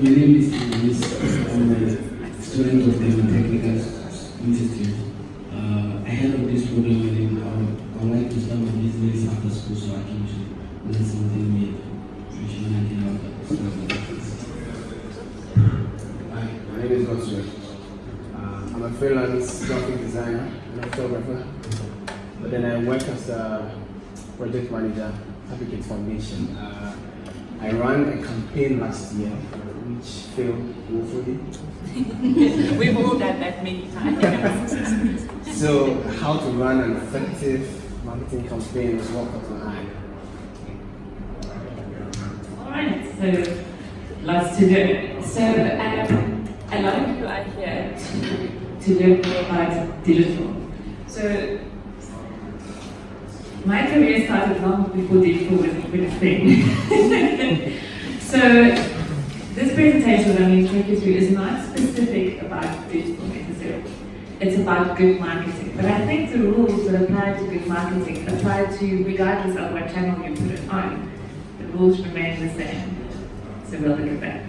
My name is Luis. I'm a student of the Technical Institute. Ahead of this program, I would like to start my business after school so I can learn something new. Hi, my name is Workshed. I'm a freelance graphic designer and a photographer. But then I work as a project manager at Habitat Foundation. I ran a campaign last year which failed woefully. We've all done that many times. So how to run an effective marketing campaign was what caught my eye. Alright, so lots to do. So a lot of people are here to learn more about digital. So my career started long before digital was even a thing. So this presentation that I'm going to take you through is not specific about digital necessarily. It's about good marketing. But I think the rules that apply to good marketing apply to regardless of what channel you put it on. The rules remain the same. So we'll look at that.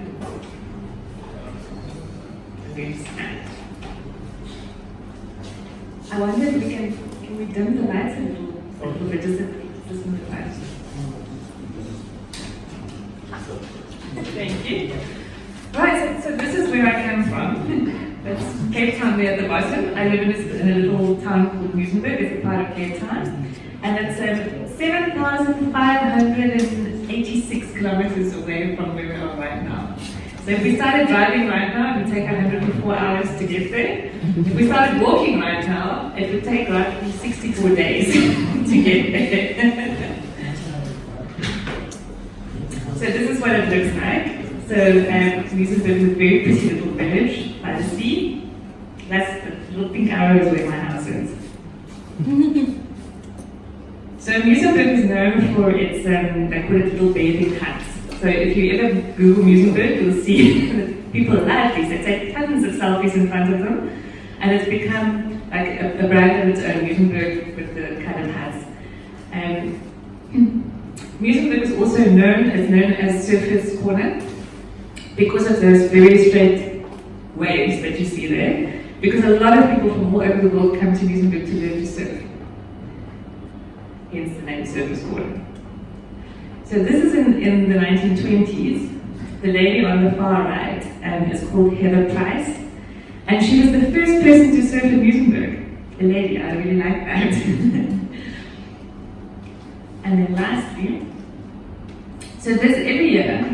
I wonder if can we dim the lights a little bit, just in the lights. Thank you. Right, so this is where I come from. That's Cape Town there at the bottom. I live in a little town called Muizenberg. It's a part of Cape Town. And it's 7,586 kilometers away from where we are right now. So if we started driving right now, it would take 104 hours to get there. If we started walking right now, it would take roughly 64 days to get there. So this is what it looks like. So Muizenberg is a very pretty little village by the sea. That's the little pink arrow is where my house is. So Muizenberg is known for its, they call it little bathing huts. So if you ever Google Muizenberg, you'll see that people love these. They take tons of selfies in front of them. And it's become like a brand of its own, Muizenberg with the coloured huts. Muizenberg is also known as Surfers Corner because of those very straight waves that you see there. Because a lot of people from all over the world come to Muizenberg to learn to surf. Hence the name Surfers Corner. So this is in the 1920s. The lady on the far right is called Heather Price. And she was the first person to surf in Muizenberg. A lady, I really like that. And then lastly, so this every year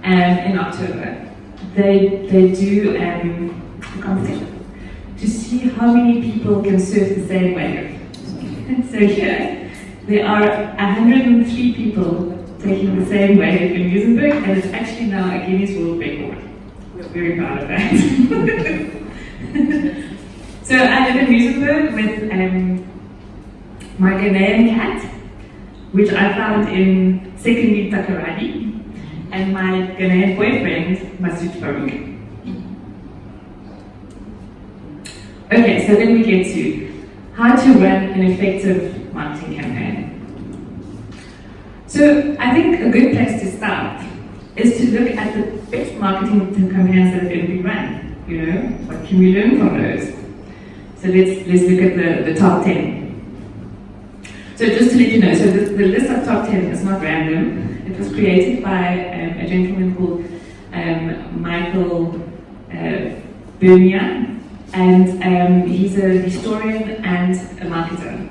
in October, they do a competition to see how many people can surf the same wave. So here, there are 103 people taking the same wave in Muizenberg, and it's actually now a Guinness World Record. We're very proud of that. So I live in Muizenberg with my Ghanaian cat, which I found in secondary Takaradi, and my Ghanaian boyfriend, Masood Farouk. Okay, so then we get to how to run an effective marketing campaign. So I think a good place to start is to look at the best marketing campaigns that have ever been run. You know, what can we learn from those? So let's look at the top 10. So just to let you know, so the list of top 10 is not random. It was created by a gentleman called Michael Bernier, and he's a historian and a marketer.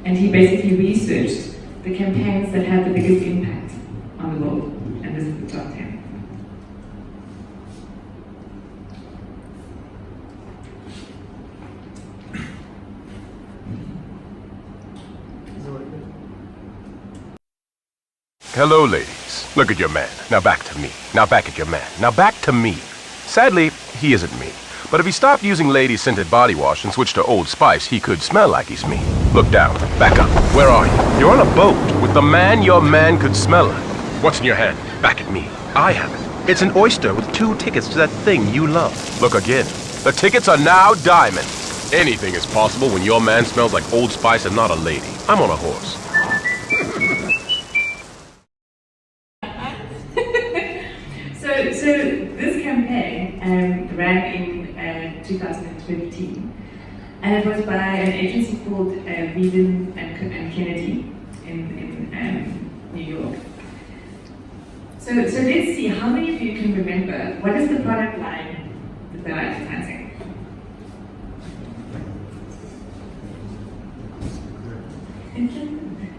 And he basically researched the campaigns that had the biggest impact on the world, and this is the top 10. Hello, ladies. Look at your man. Now back to me. Now back at your man. Now back to me. Sadly, he isn't me. But if he stopped using lady-scented body wash and switched to Old Spice, he could smell like he's me. Look down. Back up. Where are you? You're on a boat with the man your man could smell like. What's in your hand? Back at me. I have it. It's an oyster with 2 tickets to that thing you love. Look again. The tickets are now diamond. Anything is possible when your man smells like Old Spice and not a lady. I'm on a horse. So 2015. And it was by an agency called Vegan and Kennedy in New York. So let's see, how many of you can remember what is the product line that they're advertising?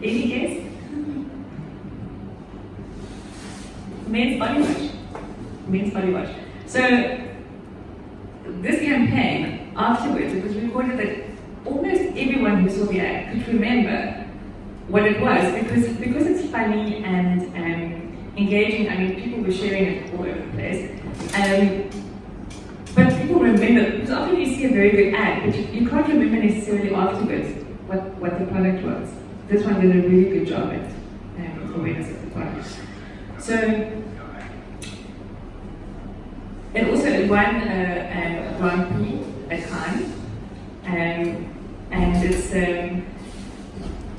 Any guess? Men's body wash. Men's body wash. So this campaign, afterwards, it was recorded that almost everyone who saw the ad could remember what it was because it's funny and engaging. I mean, people were sharing it all over the place. But people remember, because often you see a very good ad, but you can't remember necessarily afterwards what the product was. This one did a really good job at awareness of the product. So it also won a Grand Prix at Cannes, and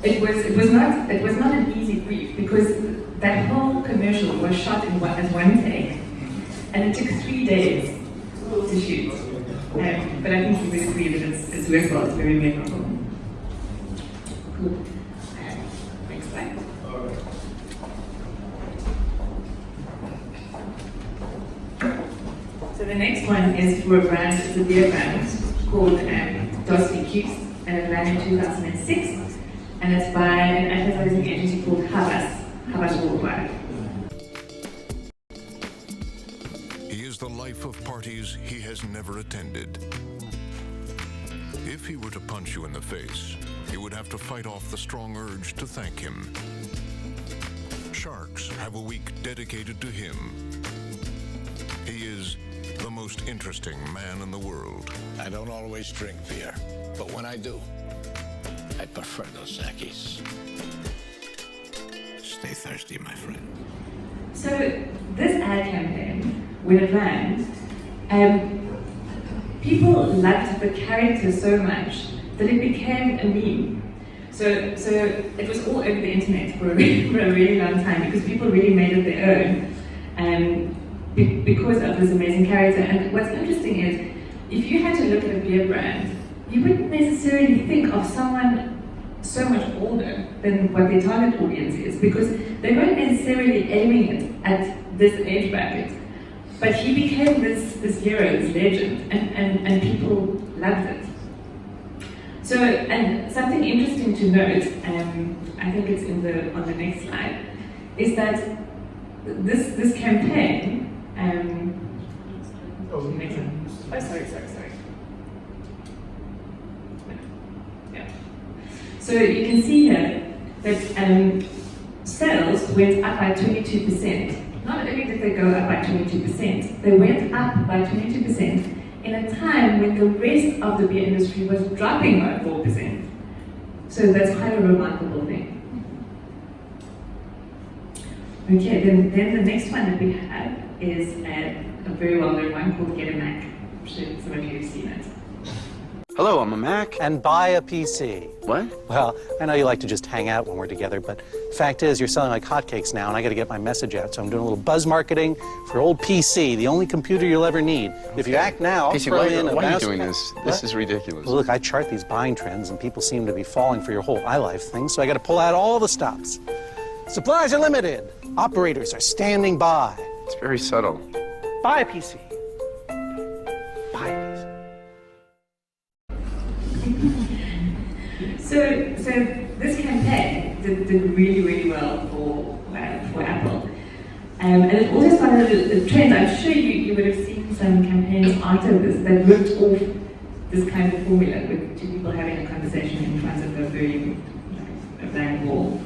it was not an easy brief because that whole commercial was shot as one take, and it took 3 days to shoot. But I think you would agree that it's worthwhile. It's very memorable. Cool. Next slide. So the next one is for a brand, it's a beer brand called Dosky Cubes, and it ran in 2006, and it's by an advertising agency called Havas Worldwide. He is the life of parties he has never attended. If he were to punch you in the face, you would have to fight off the strong urge to thank him. Sharks have a week dedicated to him. He is the most interesting man in the world. I don't always drink beer, but when I do, I prefer those Zakis. Stay thirsty, my friend. So this ad campaign, when it ran, people loved the character so much that it became a meme. So it was all over the internet for a really long time because people really made it their own because of this amazing character. And what's interesting is, if you had to look at a beer brand, you wouldn't necessarily think of someone so much older than what their target audience is because they weren't necessarily aiming it at this age bracket. But he became this hero, this legend, and people loved it. So, and something interesting to note, I think it's on the next slide, is that this campaign. Next one. Oh, sorry. Yeah. So you can see here that sales went up by 22%. Not only did they go up by 22%, they went up by 22% in a time when the rest of the beer industry was dropping by 4%. So that's quite a remarkable thing. Okay, then the next one that we have is a very well-known one called Get a Mac. I'm sure some of you have seen it. Hello, I'm a Mac. And buy a PC. What? Well, I know you like to just hang out when we're together, but fact is, you're selling like hotcakes now, and I got to get my message out. So I'm doing a little buzz marketing for your old PC, the only computer you'll ever need. Okay. If you act now, PC, throw in a why are you mouse. doing this? This is ridiculous. Well, look, I chart these buying trends, and people seem to be falling for your whole iLife thing, so I got to pull out all the stops. Supplies are limited. Operators are standing by. It's very subtle. Buy a PC. Buy a PC. So this campaign did really, really well for Apple. And it also started a trend. I'm sure you would have seen some campaigns after this that ripped off this kind of formula with two people having a conversation in front of a blank wall.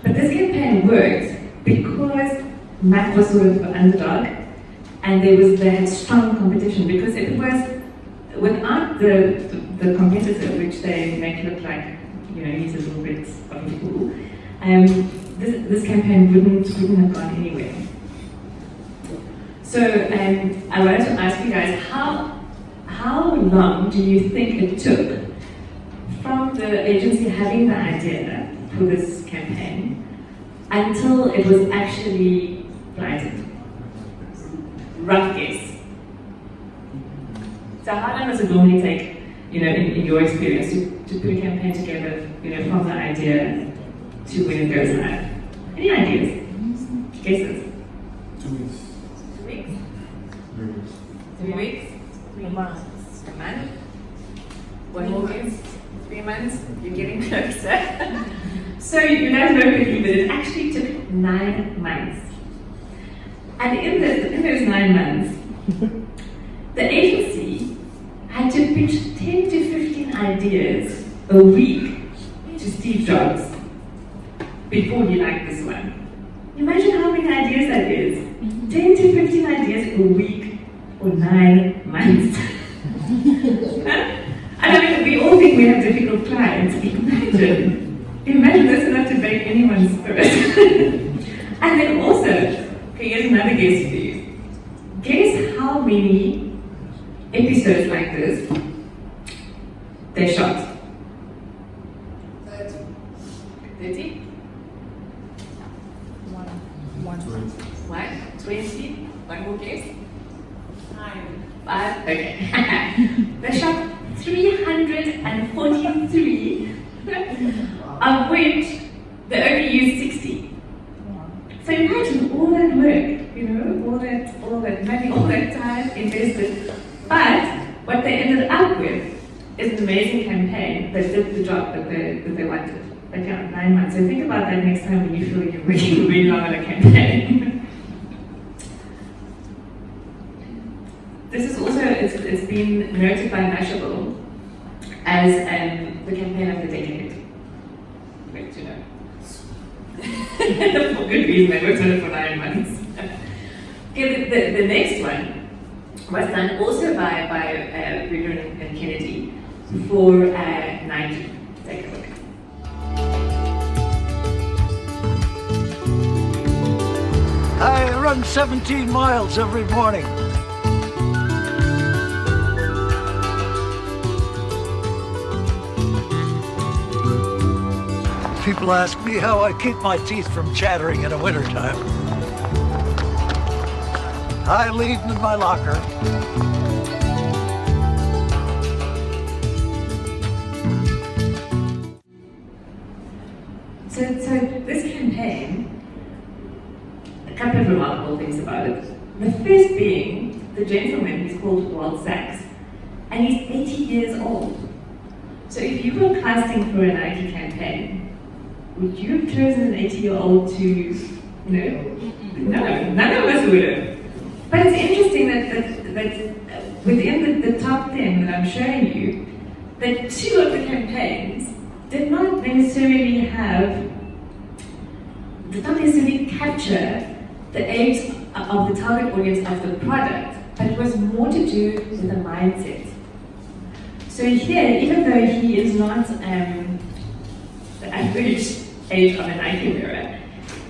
But this campaign worked because Mac was sort of an underdog and they had strong competition because it was without the competitor, which they make look like, he's a little bit of a fool, this campaign wouldn't have gone anywhere. So I wanted to ask you guys, how long do you think it took from the agency having the idea for this campaign until it was actually lighted? Rough guess. So how long does it normally take, in your experience, to put a campaign together, from the idea to when it goes live? Any ideas? Guesses? 2 weeks. 2 weeks? 3 weeks. 3 weeks? 3 months. A month? One more guess? 3 months? You're getting closer. So you guys won't believe it. It actually took 9 months. And in those 9 months, the agency had to pitch 10 to 15 ideas a week to Steve Jobs before he liked this one. Imagine how many ideas that is. 10 to 15 ideas a week for 9 months. And I mean, we all think we have difficult clients. Imagine this enough to break anyone's spirit. And then also, okay, here's another guess for you. Guess how many episodes like this they shot? 30? 20? One more guess? 5? Okay. They shot 343, of which they only used 60. So imagine all that work, all that money, all that time invested. But what they ended up with is an amazing campaign that did the job that they wanted. But yeah, 9 months. So think about that next time when you feel like you're working really long on a campaign. This is also, it's been noted by Mashable as the campaign of the decade. Great to know. For good reason, I worked on it for 9 months. Okay, the next one was done also by Frereira and Kennedy for Nike. Take a look. I run 17 miles every morning. People ask me how I keep my teeth from chattering in the wintertime. I leave them in my locker. So this campaign, a couple of remarkable things about it. The first being, the gentleman, he's called Walt Sachs, and he's 80 years old. So if you were casting for a Nike campaign, would you have chosen an 80-year-old to, No, none of us would have. But it's interesting that within the top 10 that I'm showing you, that 2 of the campaigns did not necessarily capture the age of the target audience of the product, but it was more to do with the mindset. So here, even though he is not the average age of a Nike wearer,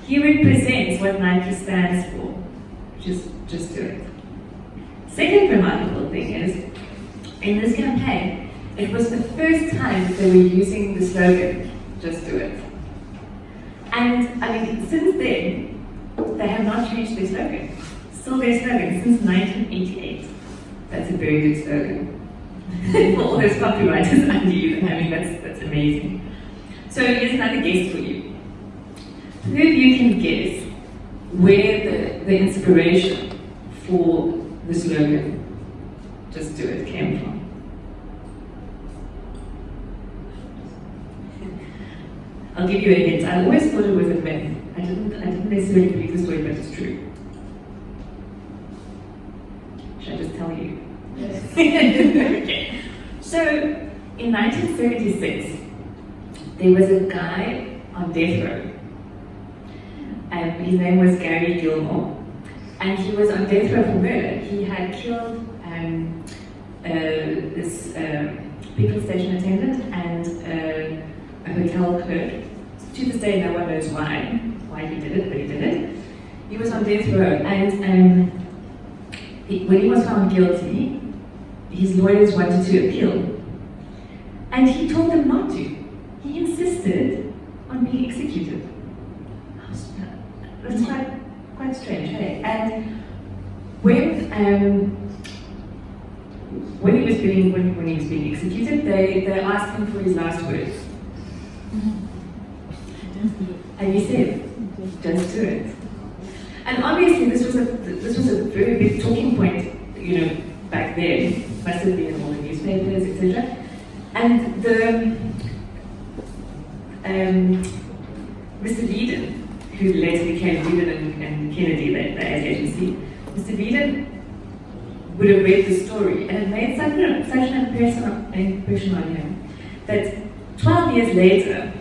he represents what Nike stands for, which is just do it. Second remarkable thing is, in this campaign, it was the first time that they were using the slogan, just do it. And I mean, since then, they have not changed their slogan. Still their slogan since 1988. That's a very good slogan. For all those copywriters under you, I mean, that's amazing. So here's another guess for you. Who of you can guess where the inspiration for the slogan, just do it, came from? I'll give you a hint. I always thought it was a myth. I didn't necessarily believe this way, but it's true. Should I just tell you? Yes. Okay. So, in 1976, there was a guy on death row. His name was Gary Gilmore. And he was on death row for murder. He had killed this petrol station attendant and a hotel clerk. To this day, no one knows why he did it, but he did it. He was on death row, and when he was found guilty, his lawyers wanted to appeal. And he told them not to. He insisted on being executed. That's quite strange, hey? And when he was when he was being executed, they asked him for his last words. And he said, just do it. And obviously this was a very big talking point, back then, must have been in all the newspapers, etc. And Mr. Veeden, who later became Veeden and Kennedy, the ad agency, Mr. Veeden would have read the story, and it made such an impression on him that 12 years later,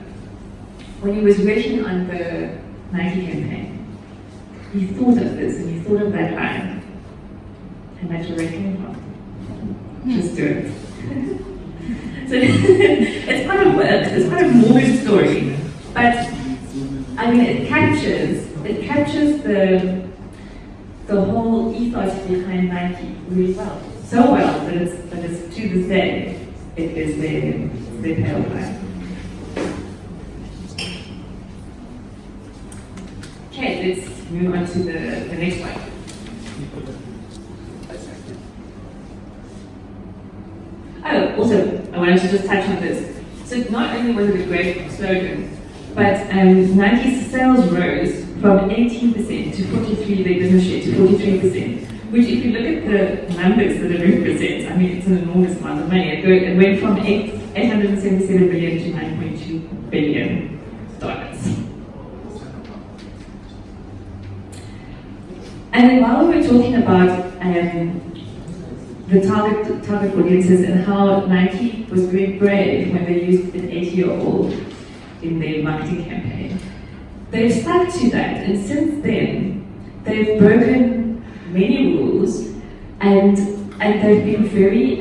when he was working on the Nike campaign, he thought of this and he thought of that line, and that's where it came from. Just do it. So it's quite a morbid story, but I mean it captures the whole ethos behind Nike really well. So well that it's to this day it is their pale line. Okay, let's move on to the next one. Oh, also, I wanted to just touch on this. So not only was it a great slogan, but Nike's sales rose from 18% to 43%, their business share to 43%, which if you look at the numbers that it represents, I mean, it's an enormous amount of money. It went from $877 billion to $9.2 billion. And then while we were talking about the target audiences and how Nike was very brave when they used an 80-year-old in their marketing campaign, they've stuck to that, and since then they've broken many rules and they've been very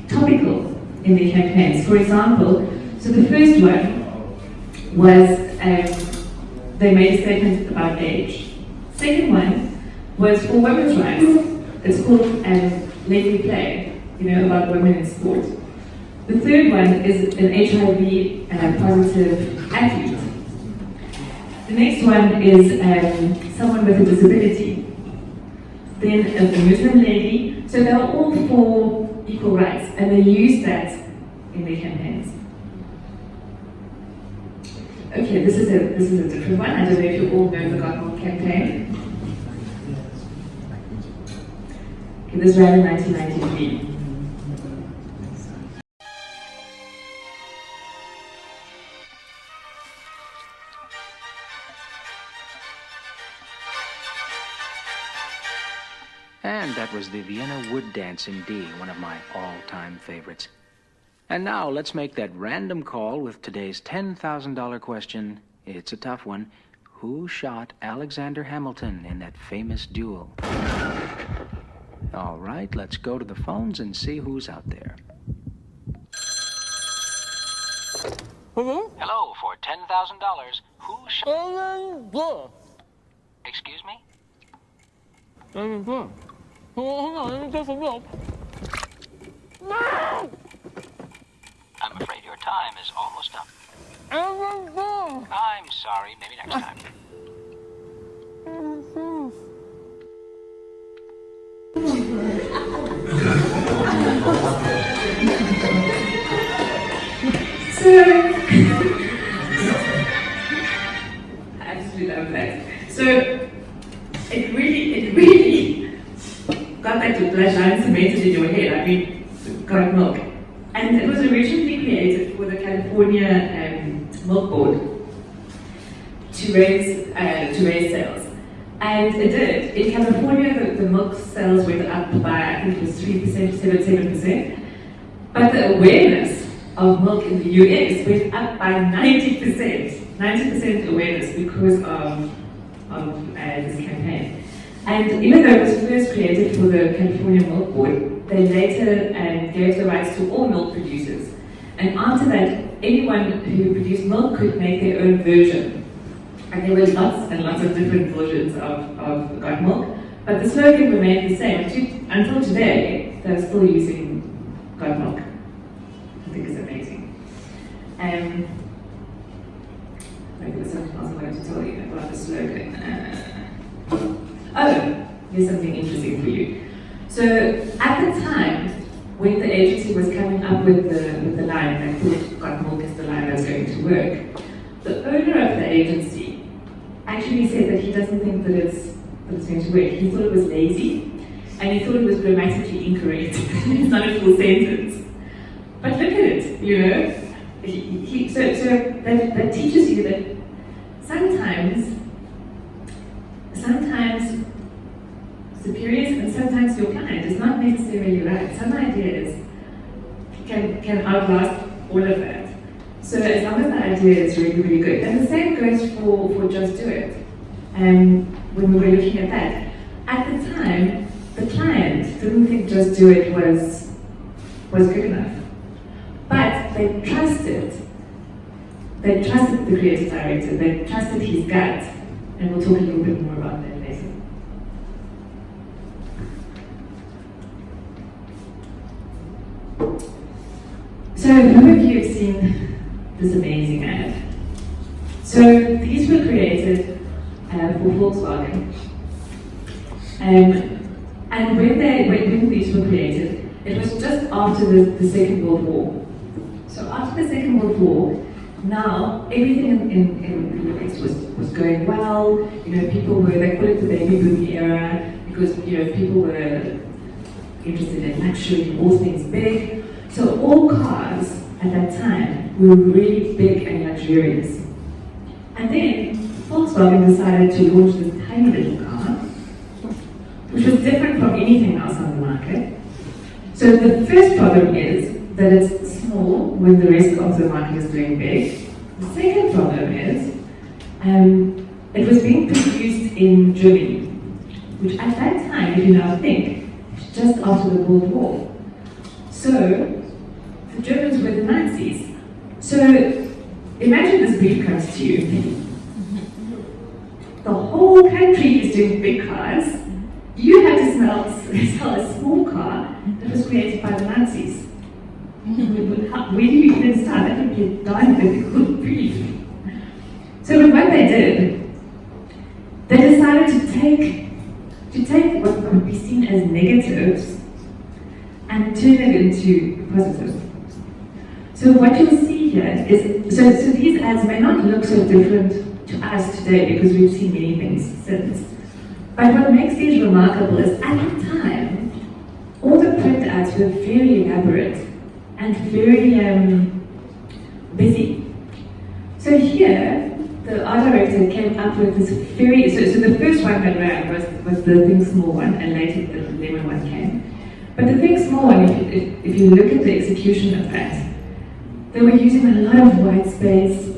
topical in their campaigns. For example, so the first one was they made a statement about age. Second one was for women's rights. It's called Let Me Play, about women in sport. The third one is an HIV positive athlete. The next one is someone with a disability. Then a Muslim lady. So they're all for equal rights, and they use that in their campaigns. Okay, this is a different one. I don't know if you all know the Got campaign. Okay, this ran in 1993. And that was the Vienna Wood Dance in D, one of my all-time favorites. And now let's make that random call with today's $10,000 question. It's a tough one. Who shot Alexander Hamilton in that famous duel? All right, let's go to the phones and see who's out there. Hello? Hello, for $10,000, who shot... Excuse me? No! I'm afraid your time is almost up. I'm sorry, maybe next time. So, I absolutely love that. So, it really got that line cemented in your head. I mean, got milk. And it was originally created for the California Milk Board to raise sales. And it did. In California, the milk sales went up by, I think it was 3%, 7%. But the awareness of milk in the US went up by 90%. 90% awareness because of this campaign. And even though it was first created for the California Milk Board, they later gave the rights to all milk producers. And after that, anyone who produced milk could make their own version. And there were lots and lots of different versions of Got Milk, but the slogan remained the same. Until today, they're still using Got Milk. I think it's amazing. There was something else I wanted to tell you about the slogan. Oh, here's something interesting for you. So at the time when the agency was coming up with the line, I thought got milk is the line that's going to work, the owner of the agency actually said that he doesn't think that it's going to work. He thought it was lazy, and he thought it was grammatically incorrect. It's not a full sentence. But look at it, you know. So that teaches you that sometimes superiors and sometimes your client is not necessarily right. Some ideas can outlast all of that. So as long as the idea is really, really good. And the same goes for Just Do It. When we were looking at that, at the time, the client didn't think Just Do It was good enough. But they trusted the creative director, they trusted his gut, and we'll talk a little bit more about that later. So who of you have seen this amazing ad? So these were created for Volkswagen. And when these were created, it was just after the Second World War. So after the Second World War, now everything in the US was going well. You know, they call it the baby boom era because people were interested in luxury, all things big. So all cars at that time were really big and luxurious. And then Volkswagen decided to launch this tiny little car, which was different from anything else on the market. So the first problem is that it's small when the rest of the market is doing big. The second problem is it was being produced in Germany, which at that time, if you now think, was just after the World War. So the Germans were the Nazis. So imagine this brief comes to you. The whole country is doing big cars. You have to sell a small car that was created by the Nazis. Where do you even start? That would be a darn difficult brief. So what they did, they decided to take what could be seen as negatives and turn it into positives. So what you'll see here is, so these ads may not look so different to us today because we've seen many things since. But what makes these remarkable is at the time, all the print ads were very elaborate and very busy. So here, the art director came up with this very, so the first one that ran was the Think Small one, and later the Lemon one came. But the Think Small one, if you look at the execution of that, they were using a lot of white space,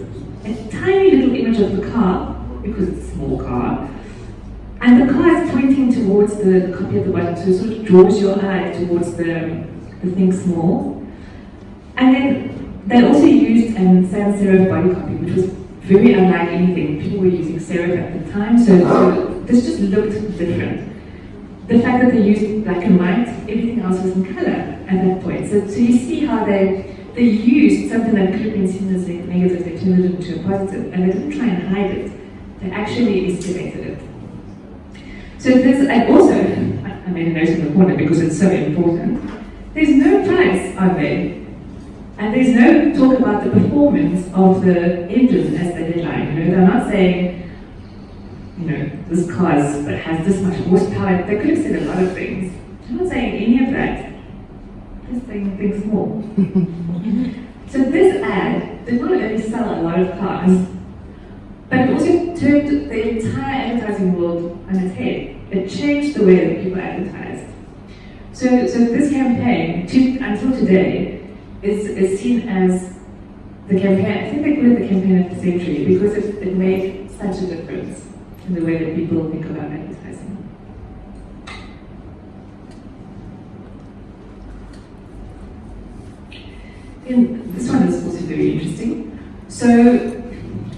a tiny little image of the car, because it's a small car, and the car is pointing towards the copy at the bottom, so it sort of draws your eye towards the Think Small. And then they also used sans serif body copy, which was very unlike anything. People were using serif at the time, so this just looked different. The fact that they used black and white, everything else was in color at that point. So you see how they used something that could have been seen as a negative, they turned it into a positive, and they didn't try and hide it. They actually estimated it. So this, and also, I made a note in the corner because it's so important, there's no price on there. And there's no talk about the performance of the engine as the headline. You know, they're not saying, you know, this car has this much horsepower. They could have said a lot of things. I'm not saying any of that. Just saying things small. So this ad did not only sell a lot of cars, but it also turned the entire advertising world on its head. It changed the way that people advertised. So this campaign, until today, is seen as the campaign, I think they call it the campaign of the century, because it made such a difference in the way that people think about advertising. And this one is also very interesting. So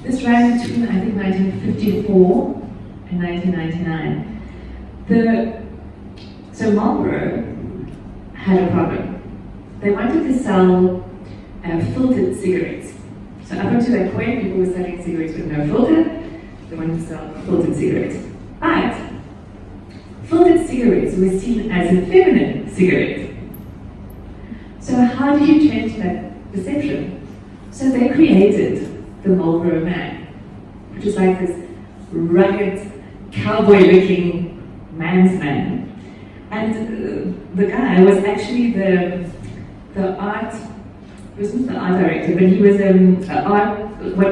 this ran between, I think, 1954 and 1999. So Marlboro had a problem. They wanted to sell filtered cigarettes. So up until that point, people were selling cigarettes with no filter. They wanted to sell filtered cigarettes. But filtered cigarettes were seen as a feminine cigarette. so how do you change that perception? So they created the Marlboro Man, which is like this rugged, cowboy-looking man's man. And the guy was actually the art, he wasn't the art director, but he was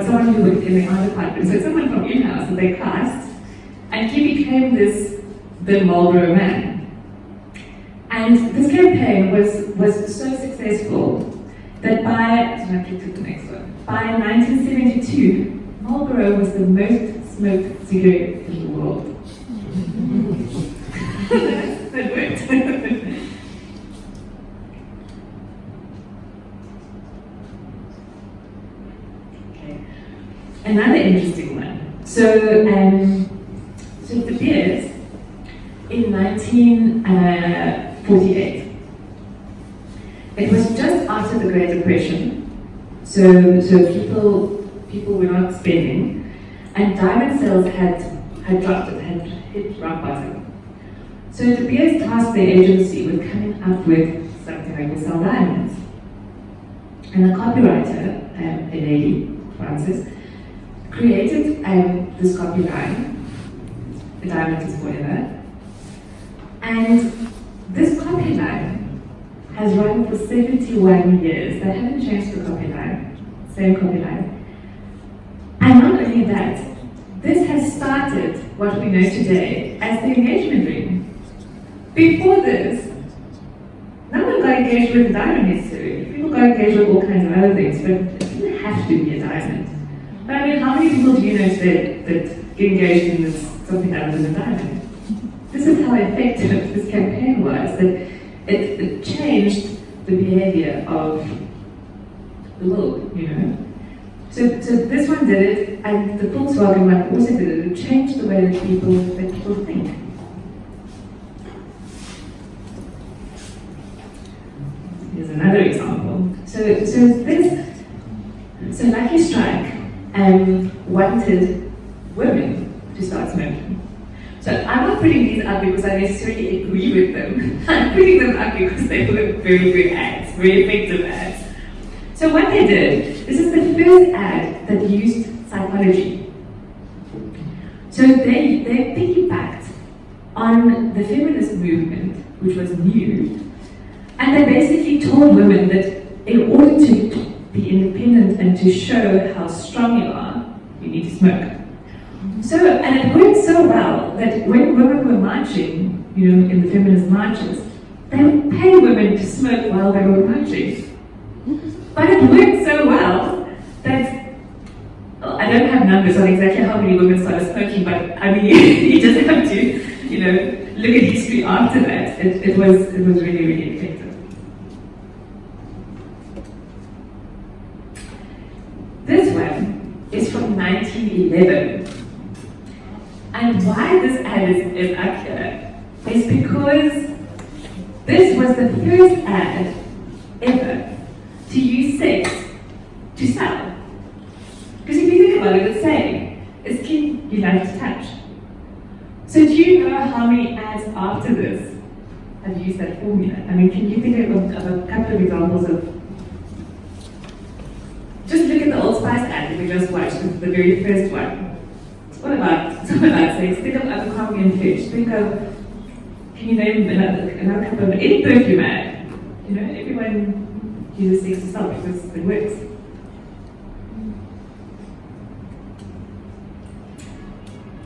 someone who worked in the art department. So someone from in-house that they cast, and he became the Marlboro Man. And this campaign was so successful that by 1972, Marlboro was the most smoked cigarette in the world. That worked. Okay. Another interesting one. So De Beers in 1948. It was just after the Great Depression, so people were not spending, and diamond sales had dropped, had hit rock bottom. So De Beers tasked their agency with coming up with something like to sell diamonds. And the copywriter, a lady, Frances, created this copyline, "The Diamond is Forever." And this copyline has run for 71 years. They haven't changed the copyline, same copyline. And not only that, this has started what we know today as the engagement ring. Before this, no one got engaged with a diamond necessarily. People got engaged with all kinds of other things, but it didn't have to be a diamond. But I mean, how many people do you know that get engaged in something other than a diamond? This is how effective this campaign was, that it changed the behavior of the world, you know. So this one did it, and the Volkswagen one also did it. It changed the way that people think. Here's another example. So Lucky Strike wanted women to start smoking. So I'm not putting these up because I necessarily agree with them. I'm putting them up because they were very good ads, very effective ads. So what they did, this is the first ad that used psychology. So they piggybacked on the feminist movement, which was new, and they basically told women that in order to be independent and to show how strong you are, you need to smoke. So, and it worked so well that when women were marching, you know, in the feminist marches, they would pay women to smoke while they were marching. But it worked so well that, I don't have numbers on exactly how many women started smoking, but I mean, you just have to, you know, look at history after that. It was really, really effective. This one is from 1911. And why this ad is up here is because this was the first ad ever to use sex to sell. Because if you think about it, it's saying, is skin you like to touch? So do you know how many ads after this have used that formula? I mean, can you think of a couple of examples of, just look at the Old Spice ad that we just watched, the very first one. What about sex? Think of Abercrombie and Fitch. Think of, can you name another couple of, any perfume ad? You know, everyone uses sex to sell because it works.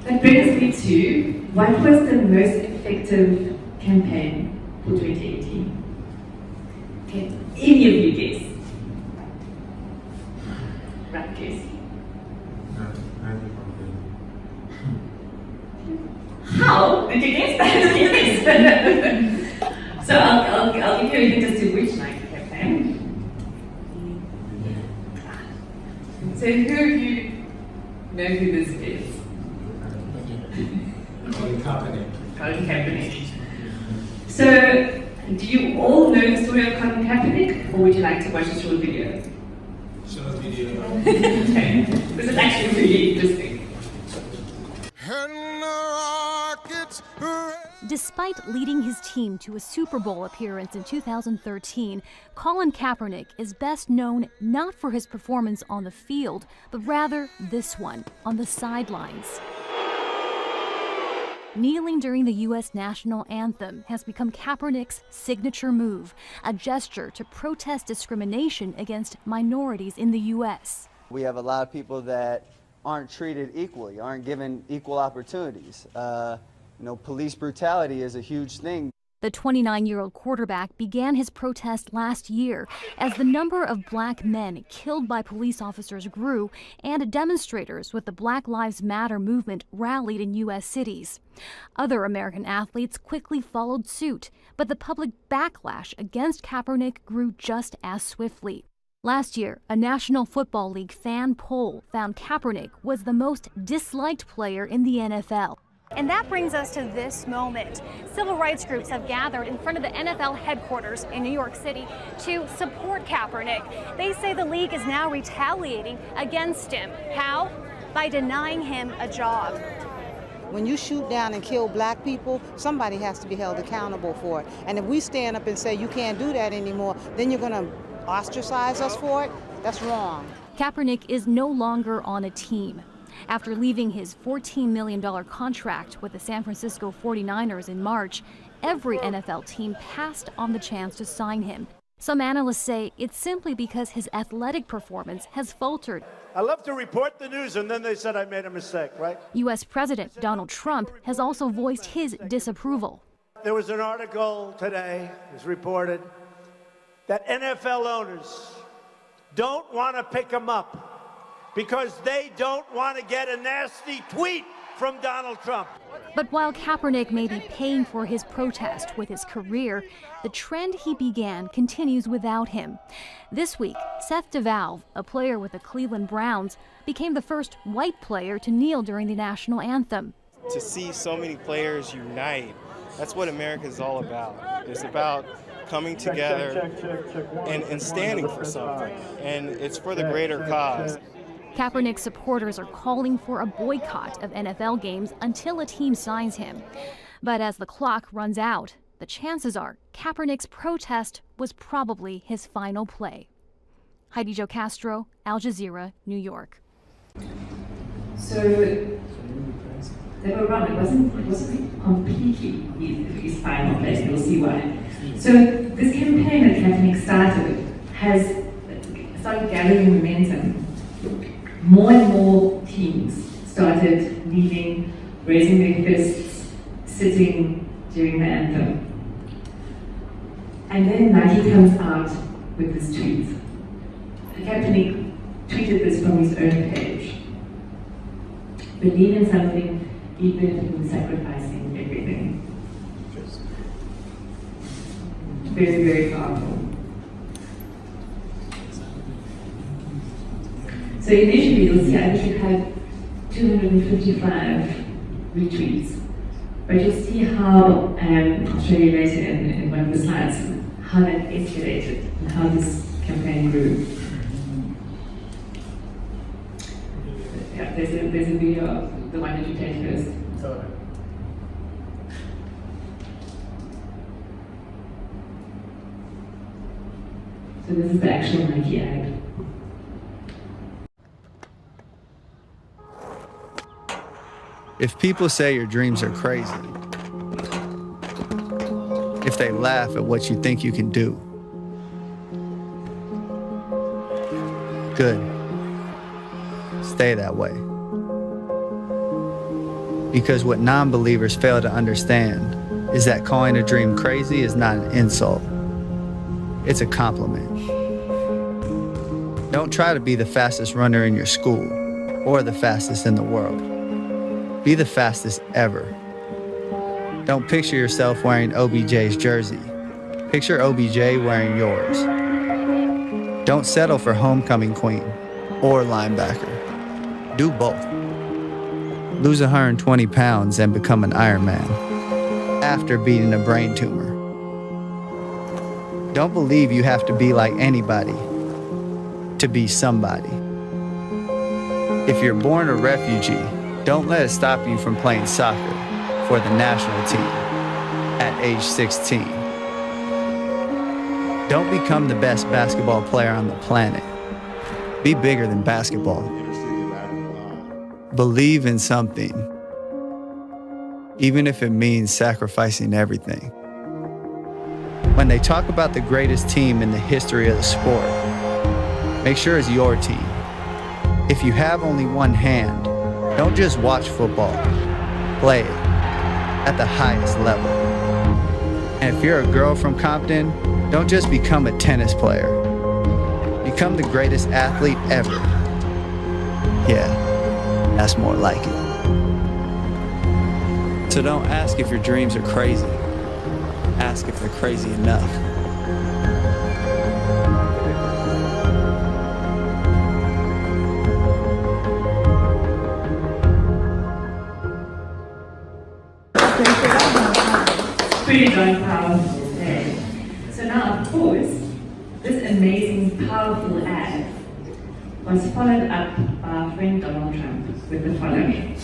That brings me to, what was the most effective campaign for 2018? Can any of you guess? Right, guess. How did you guess that? Yes. So I'll give you a hint as to which Nike campaign. So who of you know who this is? Colin Kaepernick. So do you all know the story of Colin Kaepernick, or would you like to watch a short video? Short video. Okay. This is actually really interesting. Despite leading his team to a Super Bowl appearance in 2013, Colin Kaepernick is best known not for his performance on the field, but rather this one, on the sidelines. Kneeling during the U.S. national anthem has become Kaepernick's signature move, a gesture to protest discrimination against minorities in the U.S. We have a lot of people that aren't treated equally, aren't given equal opportunities. Police brutality is a huge thing. The 29-year-old quarterback began his protest last year as the number of black men killed by police officers grew and demonstrators with the Black Lives Matter movement rallied in U.S. cities. Other American athletes quickly followed suit, but the public backlash against Kaepernick grew just as swiftly. Last year, a National Football League fan poll found Kaepernick was the most disliked player in the NFL. And that brings us to this moment. Civil rights groups have gathered in front of the NFL headquarters in New York City to support Kaepernick. They say the league is now retaliating against him. How? By denying him a job. When you shoot down and kill black people, somebody has to be held accountable for it. And if we stand up and say you can't do that anymore, then you're going to ostracize us for it? That's wrong. Kaepernick is no longer on a team. After leaving his $14 million contract with the San Francisco 49ers in March, every NFL team passed on the chance to sign him. Some analysts say it's simply because his athletic performance has faltered. I love to report the news, and then they said I made a mistake, right? U.S. President Donald Trump has also voiced his disapproval. There was an article today, it was reported, that NFL owners don't want to pick him up because they don't want to get a nasty tweet from Donald Trump. But while Kaepernick may be paying for his protest with his career, the trend he began continues without him. This week, Seth DeValve, a player with the Cleveland Browns, became the first white player to kneel during the national anthem. To see so many players unite, that's what America is all about. It's about coming together and standing for something, and it's for the greater cause. Kaepernick supporters are calling for a boycott of NFL games until a team signs him. But as the clock runs out, the chances are Kaepernick's protest was probably his final play. Heidi Jo Castro, Al Jazeera, New York. So they were wrong. It wasn't completely his final play. You'll see why. So this campaign that Kaepernick started has started gathering momentum. More and more teams started kneeling, raising their fists, sitting during the anthem. And then Nike comes out with this tweet. Kaepernick tweeted this from his own page. Believe in something, even in sacrificing everything. Very, very powerful. So initially, you'll see I think it had 255 retweets. But you'll see how, I'll show you later in one of the slides, how that escalated and how this campaign grew. Yeah, there's a video of the one that you played first. So this is the actual Nike ad. If people say your dreams are crazy, if they laugh at what you think you can do, good. Stay that way. Because what non-believers fail to understand is that calling a dream crazy is not an insult. It's a compliment. Don't try to be the fastest runner in your school or the fastest in the world. Be the fastest ever. Don't picture yourself wearing OBJ's jersey. Picture OBJ wearing yours. Don't settle for homecoming queen or linebacker. Do both. Lose 120 pounds and become an Iron Man after beating a brain tumor. Don't believe you have to be like anybody to be somebody. If you're born a refugee, don't let it stop you from playing soccer for the national team. at age 16. Don't become the best basketball player on the planet. Be bigger than basketball. Believe in something, even if it means sacrificing everything. When they talk about the greatest team in the history of the sport, make sure it's your team. If you have only one hand, don't just watch football, play it at the highest level. And if you're a girl from Compton, don't just become a tennis player. Become the greatest athlete ever. Yeah, that's more like it. So don't ask if your dreams are crazy. Ask if they're crazy enough. Pretty darn powerful day. So now, of course, this amazing, powerful ad was followed up by our friend Donald Trump with the following.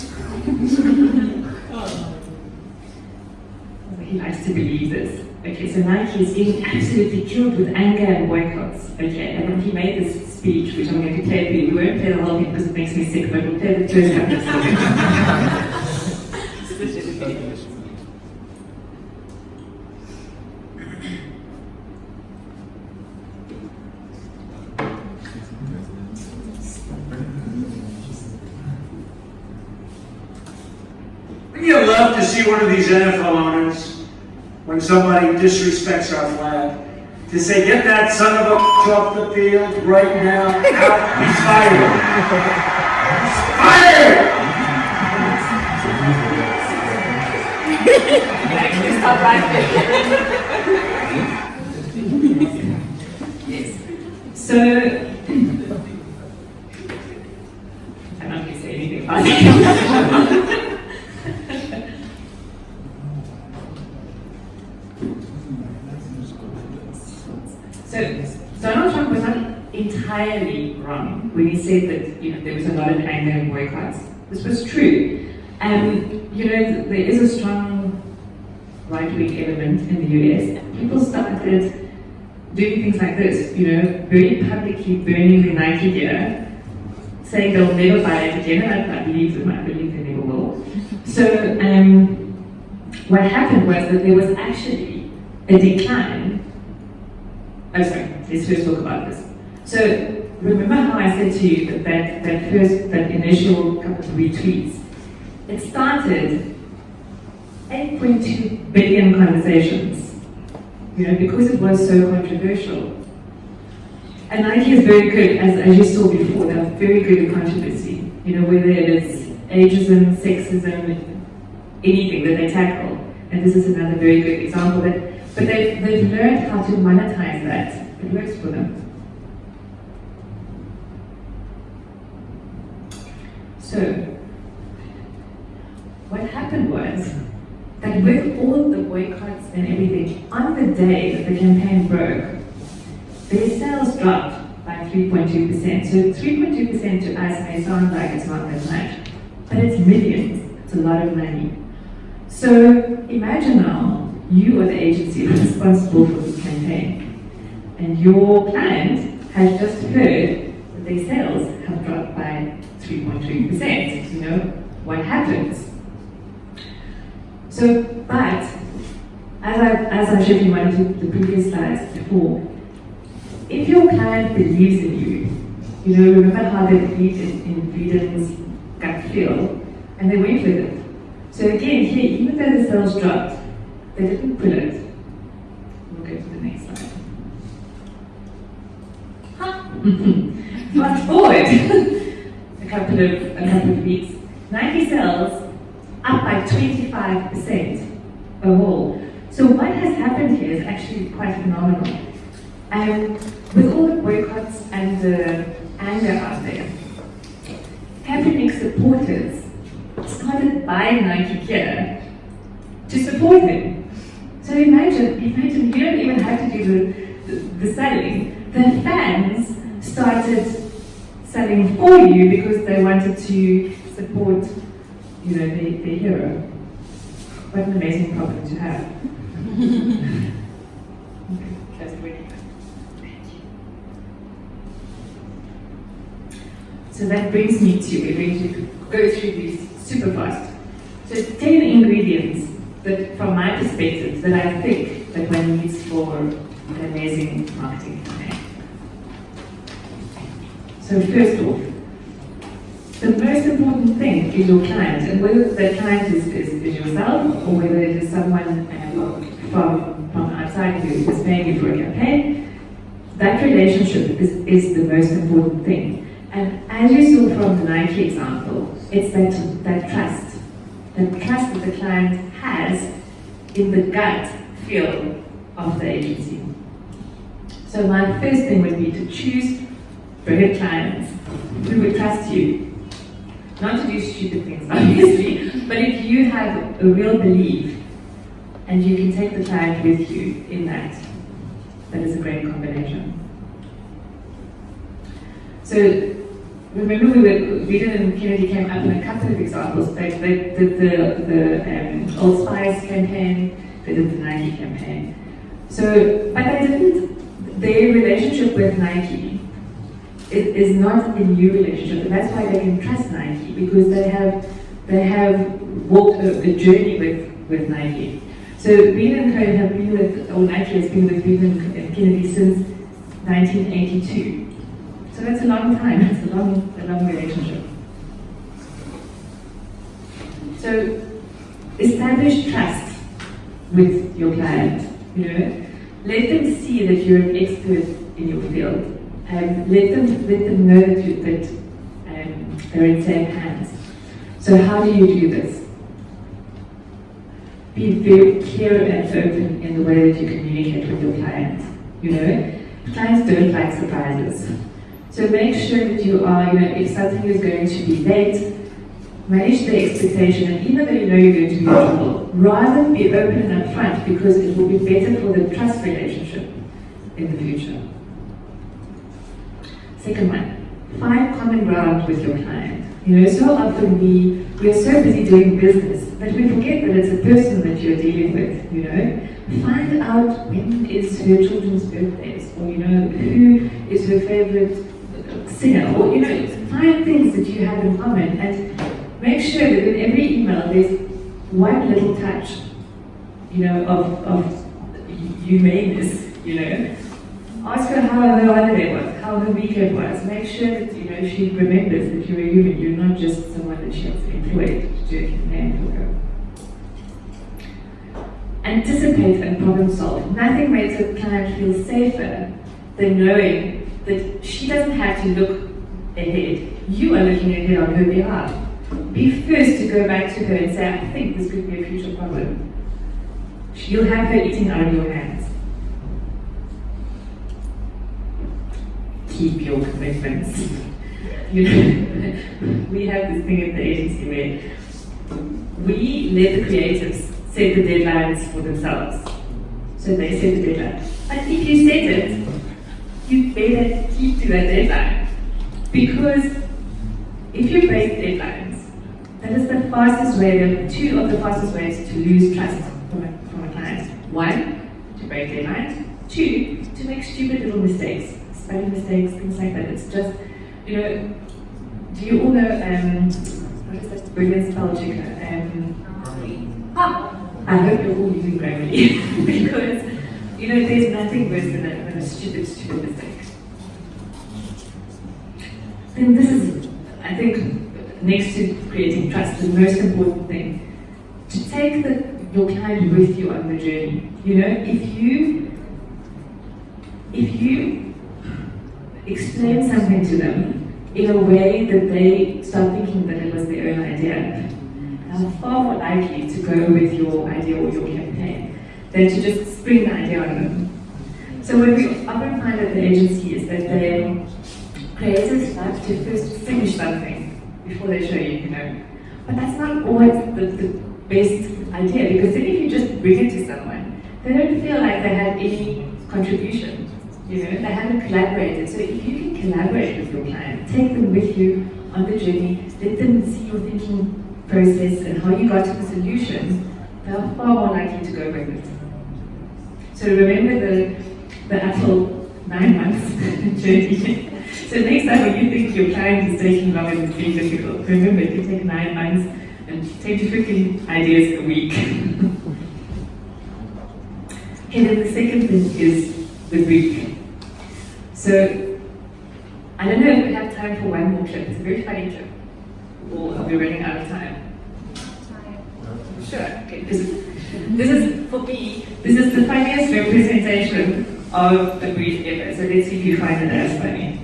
He likes to believe this. Okay, so Nike is getting absolutely killed with anger and boycotts. Okay, and then he made this speech, which I'm going to play for you. We won't play the whole thing because it makes me sick, but we'll play the first chapter. Wouldn't you love to see one of these NFL owners, when somebody disrespects our flag, to say, get that son of a off the field right now, out, he's fired. Yes. So, I'm not going to say anything funny. So Donald Trump was not entirely wrong when he said that there was a lot of anger and boycotts. This was true. There is a strong right-wing element in the US. People started doing things like this, very publicly burning the Nike gear, saying they'll never buy it again, and I believe them, I believe they never will. So what happened was that there was actually a decline. Oh, sorry, let's first talk about this. So, remember how I said to you that initial couple of retweets, it started 8.2 billion conversations, because it was so controversial. And Nike is very good, as you saw before, they're very good at controversy, whether it is ageism, sexism, anything that they tackle. And this is another very good example but they've learned how to monetize that. It works for them. So, what happened was that with all the boycotts and everything, on the day that the campaign broke, their sales dropped by 3.2%. So 3.2% to us may sound like it's not that much, but it's millions. It's a lot of money. So imagine now, you are the agency responsible for this campaign, and your client has just heard that their sales have dropped by 3.3%. What happens? So, but as I showed you one of the previous slides before, if your client believes in you, remember how they believed in Freedom's gut feel, and they went with it. So again, here, even though the sales dropped, they didn't pull it. We'll go to the next slide. Fast forward a couple of weeks. Nike sales up by 25% overall. So what has happened here is actually quite phenomenal. With all the boycotts and the anger out there, Kaepernick supporters started buying Nike gear to support him. So imagine you don't even have to do the selling. The fans started selling for you because they wanted to support, their hero. What an amazing problem to have. So that brings me to, we're going to go through these super fast. So 10 ingredients that, from my perspective, that I think that one needs for an amazing marketing campaign. So first off, the most important thing is your client, and whether that client is yourself or whether it is someone from outside who is paying you for a campaign, that relationship is the most important thing. And as you saw from the Nike example, it's that trust that the client has in the gut feel of the agency. So my first thing would be to choose brilliant clients who would trust you. Not to do stupid things, obviously, but if you have a real belief and you can take the client with you in that is a great combination. So remember Regan and Kennedy came up in a couple of examples. They did the Old Spice campaign, they did the Nike campaign. So, but they didn't, their relationship with Nike is not a new relationship, and that's why they can trust Nike, because they have walked a journey with Nike. So Bean and Co have been with, or Nike has been with Bean and Kennedy since 1982. So that's a long time. It's a long relationship. So establish trust with your client. Let them see that you're an expert in your field. Let them know that they're in safe hands. So how do you do this? Be very clear and open in the way that you communicate with your client. Clients don't like surprises. So make sure that you are, if something is going to be late, manage the expectation, and even though you know you're going to be in trouble, rather be open and upfront, because it will be better for the trust relationship in the future. Second one, find common ground with your client. So often we are so busy doing business that we forget that it's a person that you're dealing with. Find out when is her children's birthdays, or who is her favorite singer, or find things that you have in common, and make sure that in every email there's one little touch, of humaneness. Ask her how her holiday was, how her weekend was. Make sure that she remembers that you're a human. You're not just someone that she has employed to do a campaign for her. Anticipate and problem solve. Nothing makes a client feel safer than knowing that she doesn't have to look ahead. You are looking ahead on her behalf. Be first to go back to her and say, I think this could be a future problem. You'll have her eating out of your hands. Keep your commitments. We have this thing at the agency where we let the creatives set the deadlines for themselves. So they set the deadline. But if you set it, you better keep to that deadline. Because if you break deadlines, that is the fastest way, there are two of the fastest ways to lose trust from a client. One, to break deadlines. Two, to make stupid little mistakes. Spelling mistakes, things like that. It's just, do you all know, what is that brilliant spell checker? I hope you're all using Grammarly, because, there's nothing worse than a stupid mistake. Then this is, I think, next to creating trust, the most important thing, to take your client with you on the journey. If you explain something to them in a way that they start thinking that it was their own idea, are far more likely to go with your idea or your campaign than to just spring the idea on them. So what we often find at the agency is that the creatives like to first finish something before they show you, But that's not always the best idea, because then if you just bring it to someone, they don't feel like they had any contribution. They haven't collaborated. So if you can collaborate with your client, take them with you on the journey, let them see your thinking process and how you got to the solution, they are far more likely to go with it. So remember the actual 9 months journey. So next time when you think your client is taking long and it's being difficult, remember it can take 9 months and 10 to 15 ideas a week. Okay, then the second thing is the brief. So I don't know if we have time for one more clip. It's a very funny clip. Or are we running out of time? Sure. Okay. This is for me. This is the funniest representation of the brief ever. So let's see if you find it as funny.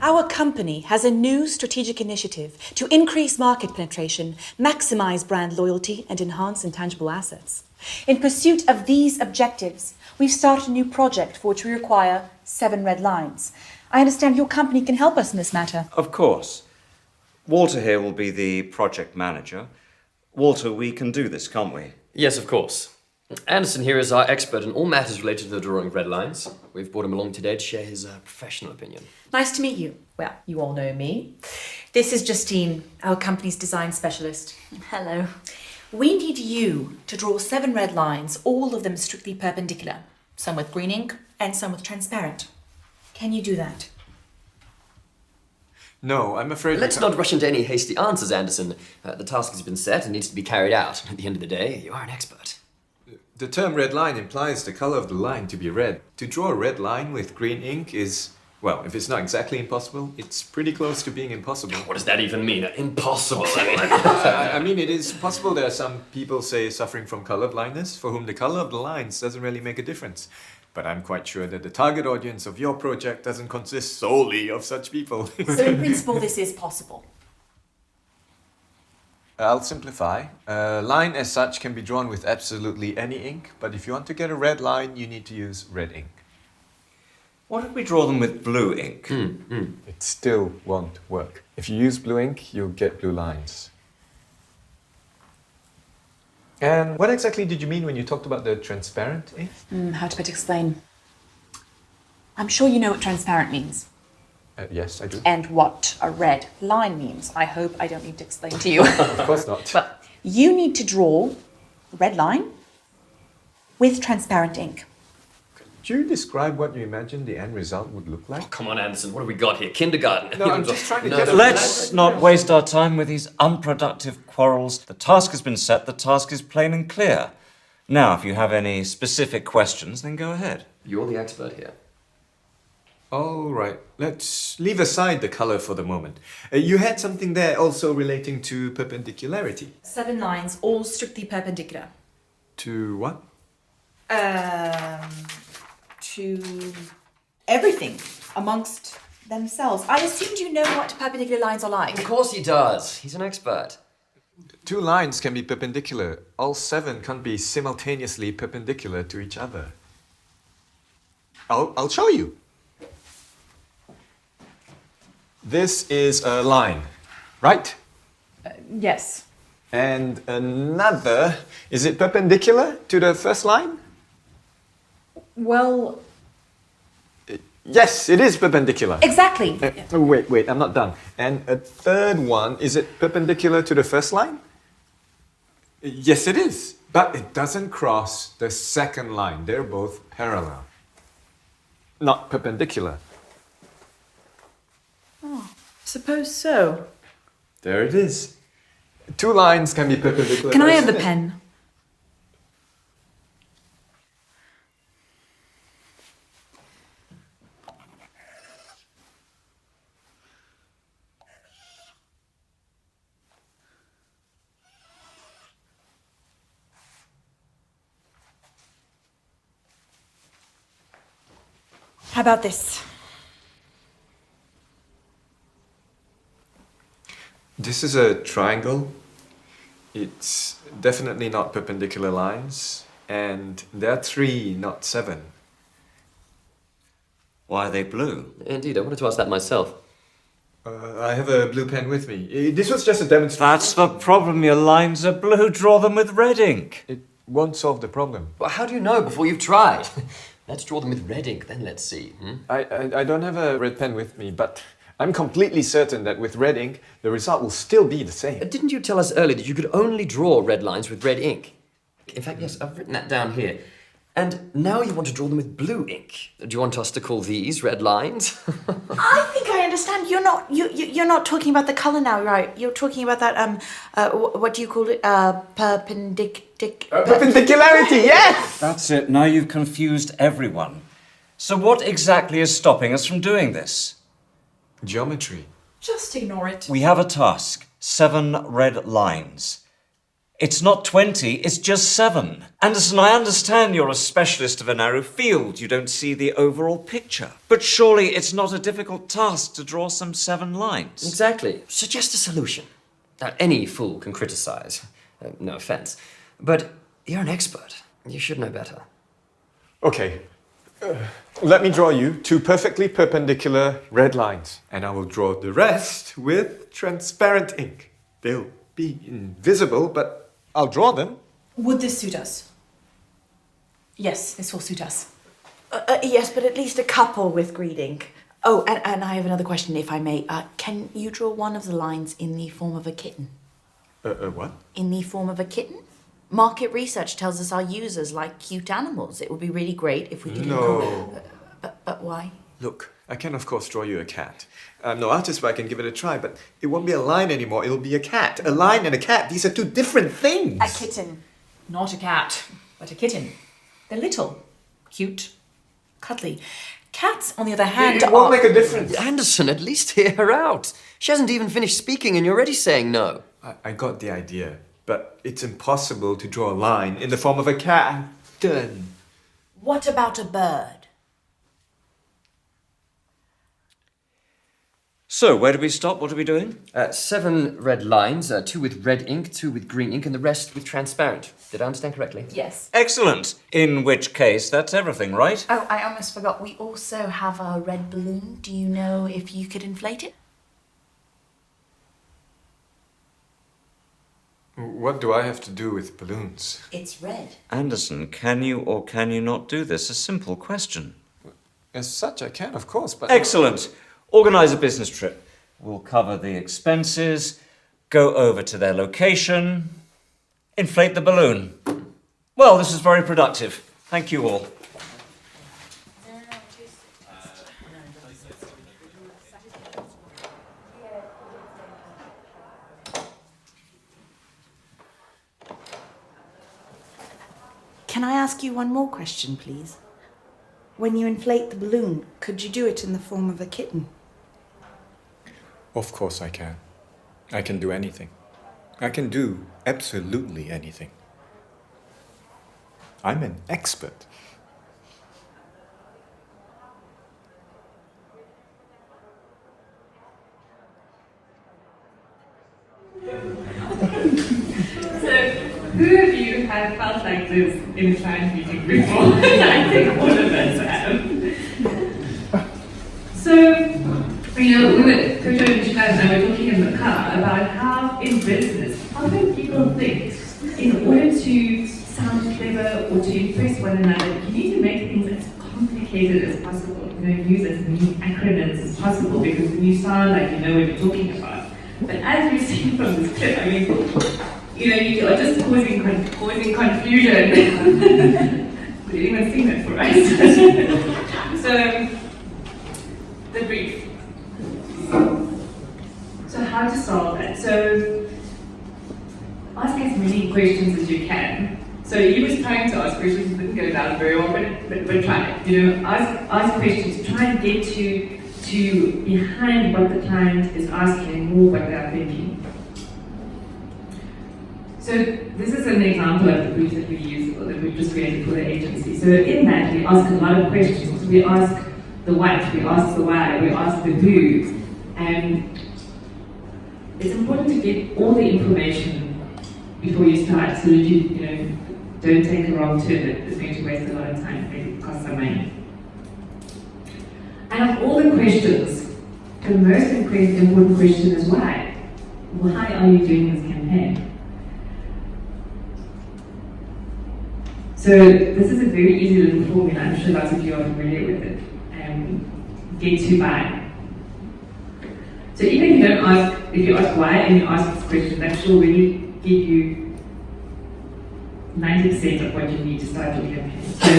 Our company has a new strategic initiative to increase market penetration, maximize brand loyalty, and enhance intangible assets. In pursuit of these objectives, we've started a new project for which we require 7 red lines. I understand your company can help us in this matter. Of course. Walter here will be the project manager. Walter, we can do this, can't we? Yes, of course. Anderson here is our expert in all matters related to the drawing of red lines. We've brought him along today to share his professional opinion. Nice to meet you. Well, you all know me. This is Justine, our company's design specialist. Hello. We need you to draw 7 red lines, all of them strictly perpendicular. Some with green ink and some with transparent. Can you do that? No, I'm afraid... Let's not rush into any hasty answers, Anderson. The task has been set and needs to be carried out. At the end of the day, you are an expert. The term red line implies the color of the line to be red. To draw a red line with green ink is, well, if it's not exactly impossible, it's pretty close to being impossible. What does that even mean? Impossible. I mean, it is possible there are some people, say, suffering from color blindness, for whom the color of the lines doesn't really make a difference. But I'm quite sure that the target audience of your project doesn't consist solely of such people. So in principle, this is possible. I'll simplify. A line as such can be drawn with absolutely any ink, but if you want to get a red line, you need to use red ink. What if we draw them with blue ink? It still won't work. If you use blue ink, you'll get blue lines. And what exactly did you mean when you talked about the transparent ink? How to better explain? I'm sure you know what transparent means. Yes, I do. And what a red line means. I hope I don't need to explain to you. Of course not. Well, you need to draw a red line with transparent ink. Could you describe what you imagine the end result would look like? Oh, come on, Anderson. What have we got here? Kindergarten? No, I'm just trying to get... Let's not waste our time with these unproductive quarrels. The task has been set. The task is plain and clear. Now, if you have any specific questions, then go ahead. You're the expert here. All right, let's leave aside the color for the moment. You had something there also relating to perpendicularity. 7 lines, all strictly perpendicular. To what? To everything amongst themselves. I assumed you know what perpendicular lines are like. Of course he does. He's an expert. 2 lines can be perpendicular. All 7 can't be simultaneously perpendicular to each other. I'll show you. This is a line, right? Yes. And another, is it perpendicular to the first line? Well... Yes, it is perpendicular. Exactly. Wait, I'm not done. And a third one, is it perpendicular to the first line? Yes, it is. But it doesn't cross the second line. They're both parallel. Not perpendicular. Oh, suppose so. There it is. 2 lines can be perpendicular. Can I have the pen? How about this? This is a triangle. It's definitely not perpendicular lines. And there are 3, not 7. Why are they blue? Indeed, I wanted to ask that myself. I have a blue pen with me. This was just a demonstration. That's the problem. Your lines are blue. Draw them with red ink. It won't solve the problem. Well, how do you know before you've tried? Let's draw them with red ink, then let's see. I don't have a red pen with me, but I'm completely certain that with red ink, the result will still be the same. Didn't you tell us earlier that you could only draw red lines with red ink? In fact, yes, I've written that down here. And now you want to draw them with blue ink. Do you want us to call these red lines? I think I understand. You're not talking about the colour now, right? You're talking about that what do you call it? Perpendicularity, yes! That's it. Now you've confused everyone. So what exactly is stopping us from doing this? Geometry. Just ignore it. We have a task. 7 red lines. It's not 20, it's just 7. Anderson, I understand you're a specialist of a narrow field. You don't see the overall picture. But surely it's not a difficult task to draw some 7 lines. Exactly. Suggest a solution. Any fool can criticize. No offense. But you're an expert. You should know better. Okay. Let me draw you 2 perfectly perpendicular red lines. And I will draw the rest with transparent ink. They'll be invisible, but I'll draw them. Would this suit us? Yes, this will suit us. Yes, but at least a couple with green ink. Oh, and I have another question, if I may. Can you draw one of the lines in the form of a kitten? What? In the form of a kitten? Market research tells us our users like cute animals. It would be really great if we could... No. But why? Look, I can of course draw you a cat. I'm no artist, but I can give it a try, but it won't be a line anymore, it'll be a cat. A line and a cat, these are 2 different things. A kitten. Not a cat, but a kitten. They're little, cute, cuddly. Cats, on the other hand, it won't make a difference. Anderson, at least hear her out. She hasn't even finished speaking and you're already saying no. I got the idea, but it's impossible to draw a line in the form of a cat. Done. What about a bird? So, where do we stop? What are we doing? 7 red lines, 2 with red ink, 2 with green ink, and the rest with transparent. Did I understand correctly? Yes. Excellent. In which case, that's everything, right? Oh, I almost forgot. We also have a red balloon. Do you know if you could inflate it? What do I have to do with balloons? It's red. Anderson, can you or can you not do this? A simple question. As such, I can, of course, but... Excellent. Organise a business trip. We'll cover the expenses, go over to their location, inflate the balloon. Well, this is very productive. Thank you all. Can I ask you one more question, please? When you inflate the balloon, could you do it in the form of a kitten? Of course I can. I can do anything. I can do absolutely anything. I'm an expert. Who of you have felt like this in a client meeting before? I think all of us have. So, Coach and I were talking in the car about how in business, often people think in order to sound clever or to impress one another, you need to make things as complicated as possible. Use as many acronyms as possible because then you sound like you know what you're talking about. But as we've seen from this clip, you are just causing confusion. They didn't even sing that for us. So, the brief. So how to solve that? So, ask as many questions as you can. So he was trying to ask questions, he didn't get it out very well, but try it. Ask questions, try and get to behind what the client is asking and more what they are thinking. So this is an example of the brief that we use, or that we've just created for the agency. So in that, we ask a lot of questions. We ask the what, we ask the why, we ask the who, and it's important to get all the information before you start, so that you don't take a wrong turn that is going to waste a lot of time, maybe cost some money. And of all the questions, the most important question is why. Why are you doing this campaign? So this is a very easy little formula. I'm sure lots of you are familiar with it. Get to buy. So even if you ask why and you ask this question, that should already give you 90% of what you need to start your campaign. So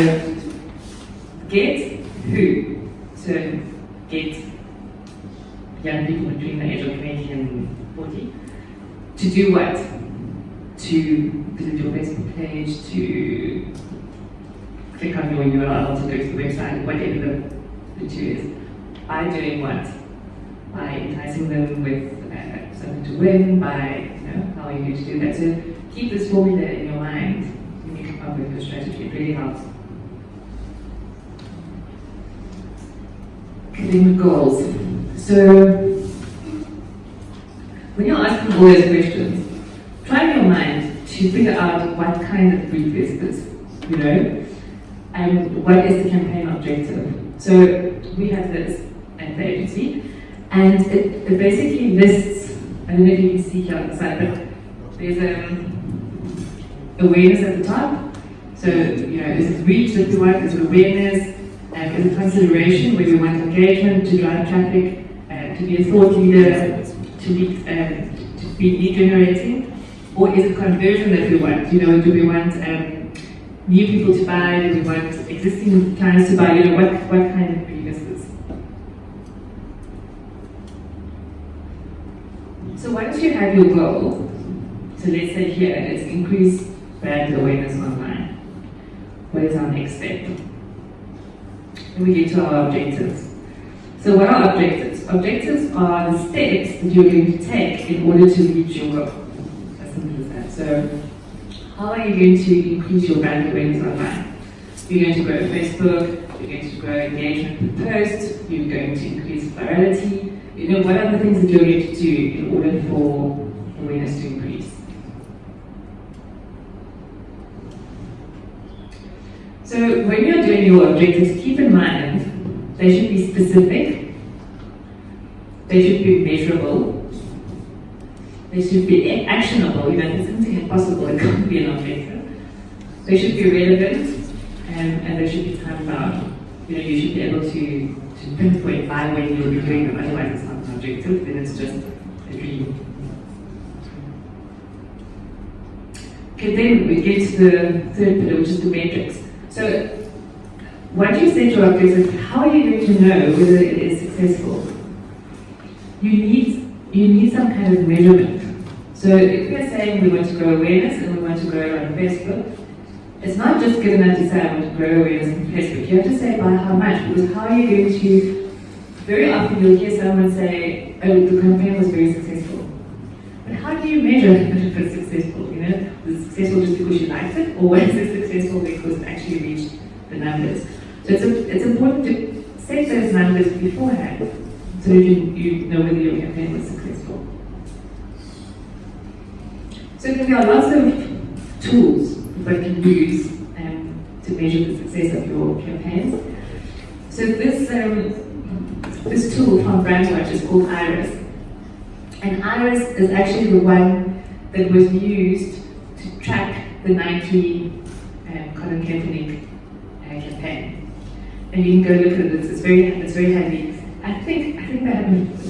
get who. So get young people between the age of 20 and 40 to do what? To visit your Facebook page, to click on your URL, to go to the website, whatever the two is. By doing what? By enticing them with something to win, by, how are you going to do that? So keep this formula in your mind when you come up with your strategy. It really helps. Academic goals. So when you're asking all those questions, try in your mind to figure out what kind of brief is this, and what is the campaign objective. So we have this at the agency, and it basically lists, I don't know if you can see here on the side, but there's awareness at the top. So, is it reach that we want, is it awareness, is it consideration where we want engagement to drive traffic, to be a thought leader, to be lead generating, or is it conversion that we want? Do we want new people to buy? Do we want existing clients to buy? What kind of brief is this? So once you have your goal, so let's say here it's increase brand awareness online. What is our next step? And we get to our objectives. So what are objectives? Objectives are the steps that you're going to take in order to reach your goal. As simple as that. So how are you going to increase your brand awareness online? You're going to grow Facebook, you're going to grow engagement with posts, you're going to increase virality. What are the things that you're going to do in order for awareness to increase? So when you're doing your objectives, keep in mind they should be specific, they should be measurable, they should be actionable. If it's something impossible, it can't be an objective. They should be relevant, and they should be time bound. You should be able to pinpoint by when you'll be doing them, otherwise it's not an objective, then it's just a dream. Okay, then we get to the third pillar, which is the metrics. So once you set your objectives, how are you going to know whether it is successful? You need some kind of measurement. So if we're saying we want to grow awareness and we want to grow on Facebook, it's not just good enough to say I want to grow awareness on Facebook. You have to say by how much, because how are you going to, very often you'll hear someone say, oh, the campaign was very successful. But how do you measure if it's successful? Was it successful just because you liked it, or was it successful because it actually reached the numbers? So it's important to set those numbers beforehand so that you know whether your campaign was successful. So there are lots of tools that you can use to measure the success of your campaigns. So this tool from Brandwatch is called Iris. And Iris is actually the one that was used to track the Nike Colin Kaepernick campaign. And you can go look at it. It's very handy. I think they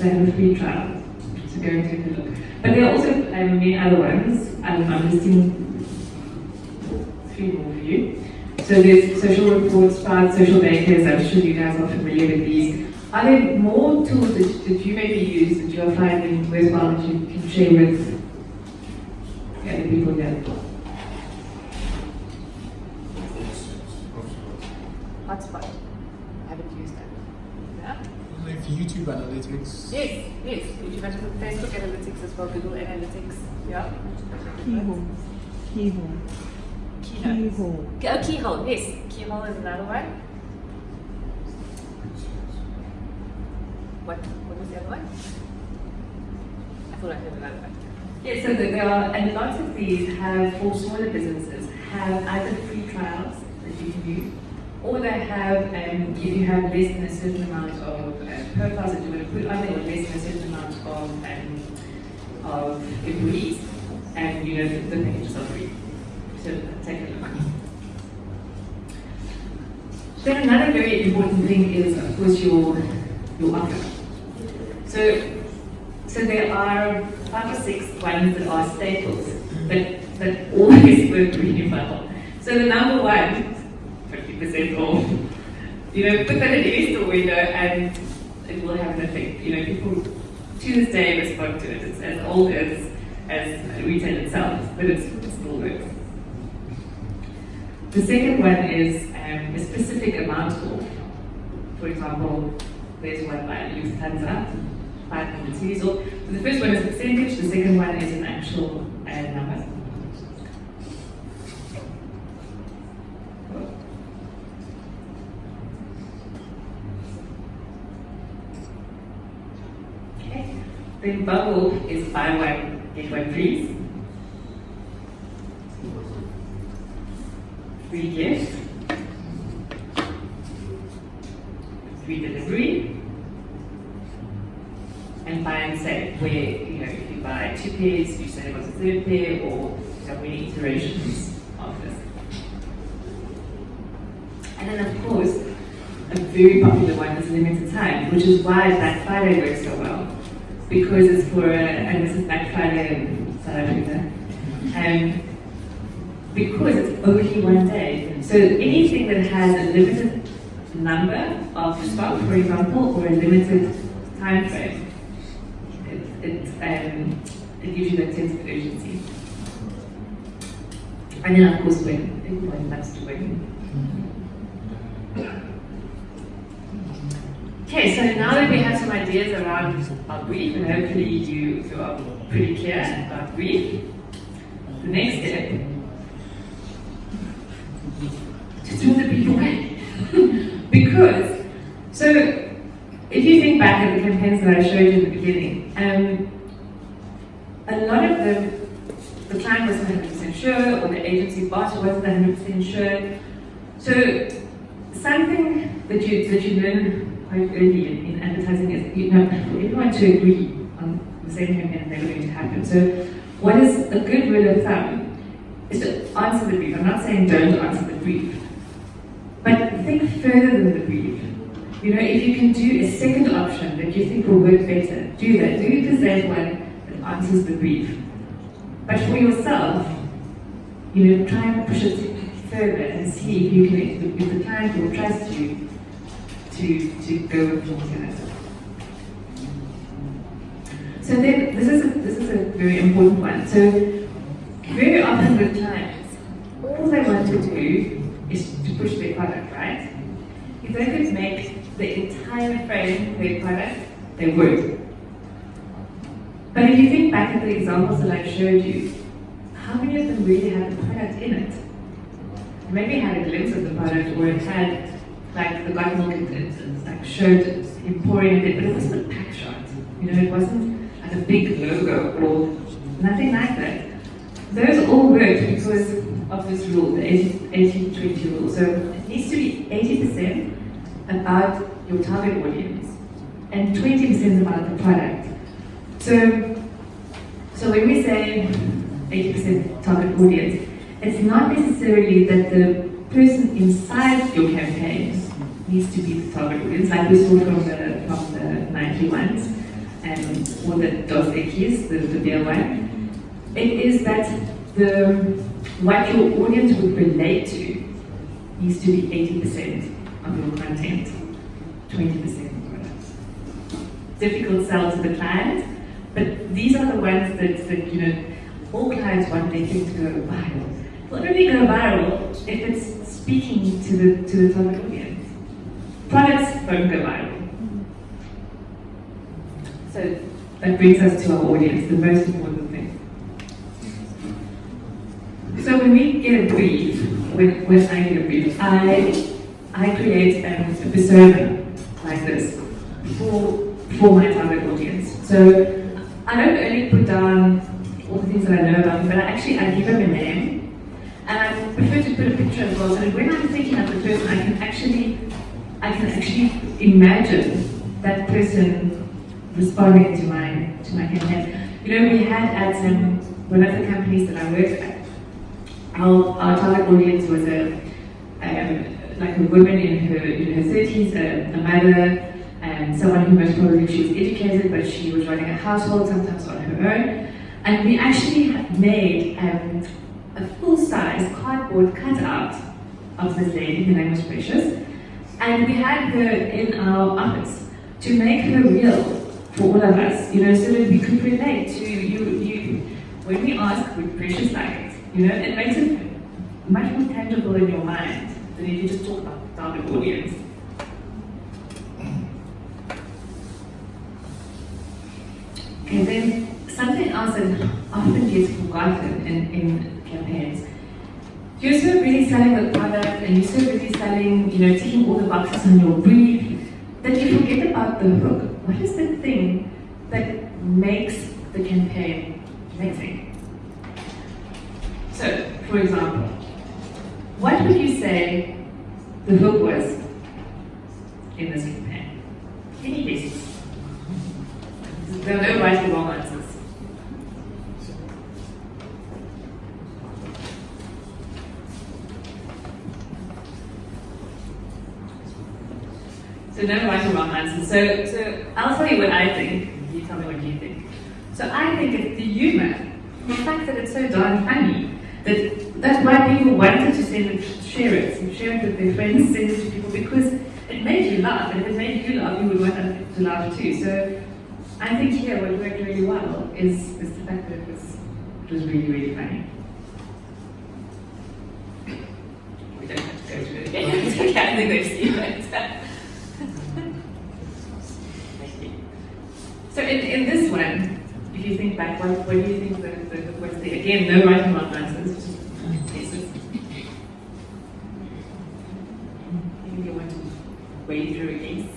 have a free trial, so go and take a look. But there are also many other ones. I'm listing 3 more for you. So there's social reports, social bakers. I'm sure you guys are familiar with these. Are there more tools that you maybe use that you're finding worthwhile that you can share with the other people here? Hotspot. I haven't used that. Yeah? Like YouTube analytics. Yes. YouTube analytics, Facebook analytics as well, Google analytics. Yeah. Keyhole. Keyhole, yes. Keyhole is another one. What was the other one? I thought I heard another one. Yeah, so there are, and lots of these have, for smaller businesses, have either free trials that you can use, or they have, if you have less than a certain amount of profiles that you want to put on there, or less than a certain amount of employees, and the packages are free. So take a look. Then another very important thing is, of course, your offer. So there are 5 or 6 ones that are staples, but that always work really well. So the number one, 50% off. You know, put that in any store window and it will have an effect. You know, people to this day respond to it. It's as old as retail itself, but it still works. The second one is a specific amount of, for example, there's one by use Tanza, 500 series. So the first one is a percentage, the second one is an actual number. Okay. Then bubble is buy one, get one free. Free gift. Free delivery. And buy and save, where if you buy 2 pairs, you save on the third pair, or there are many iterations of this. And then of course, a very popular one is limited time, which is why Black Friday works so well. Because it's for, and this is Black Friday in South Africa, because it's only one day. So anything that has a limited number of stock, for example, or a limited time frame, it gives you that sense of urgency. And then of course win. Everyone loves to win. Okay, so now that we have some ideas around our brief, and hopefully you are pretty clear about brief, the next step, to throw the brief away. Because, so if you think back at the campaigns that I showed you in the beginning, a lot of them, the client wasn't 100% sure, or the agency boss wasn't 100% sure. So something that you learn quite early in advertising is, for everyone to agree on the same campaign they're going to happen. So what is a good rule of thumb is to answer the brief. I'm not saying don't answer the brief, but think further than the brief. If you can do a second option that you think will work better, do that. Do the same one that answers the brief. But for yourself, try and push it further and see if you can, if the client will trust you to go with your alternative. So then, this is a very important one. So very often with clients, all they want to do is to push their product, right? If they could make the entire frame their product, they would. But if you think back at the examples that I showed you, how many of them really had the product in it? Maybe it had a glimpse of the product, or it had, like the got milk, it like showed him pouring it, but it wasn't a pack shot. It wasn't like a big logo or nothing like that. Those all worked because of this rule, the 80-20 rule. So it needs to be 80% about your target audience and 20% about the product. So when we say 80% target audience, it's not necessarily that the person inside your campaign needs to be the target audience, like we saw from the Nike ones, or the Dos Equis, the beer one. It is that what your audience would relate to needs to be 80% of your content, 20% of products. Difficult sell to the client, but these are the ones that all clients want their thing to go viral. It will only go viral if it's speaking to the target audience. Products don't go viral. So that brings us to our audience, the most important thing. So when we get a brief, when I get a brief, I create a persona like this for my target audience. So I don't only put down all the things that I know about them, but I give them a name. And I prefer to put a picture as well, so that when I'm thinking of the person, I can actually imagine that person responding to my campaign. We had at one of the companies that I worked at, our target audience was like a woman in her 30s, a mother, and someone who most probably she was educated, but she was running a household sometimes on her own. And we actually made a full-size cardboard cutout of this lady. Her name was Precious. And we had her in our office to make her real for all of us, so that we could relate to you. When we ask, would Precious like it? It makes it much more tangible in your mind than if you just talk about the target audience. And then something else that often gets forgotten in campaigns. You're so busy selling the product and you're so busy selling, ticking all the boxes on your brief, that you forget about the hook. What is the thing that makes the campaign amazing? So, for example, what would you say the hook was in this campaign? Any guesses? There are no right or wrong answers. So no right or wrong answers. So I'll tell you what I think. You tell me what you think. So I think it's the humor, the fact that it's so darn funny. That's why people wanted to share it with their friends, send it to people, because it made you laugh, and if it made you laugh, you would want them to laugh too. So I think here what worked really well is the fact that it was really, really funny. We don't have to go through it again. It's okay, I think they've seen it. So in this one, if you think back, what do you think the was there? Again, no right and wrong answers, just guesses. Maybe you want to wade through a guess.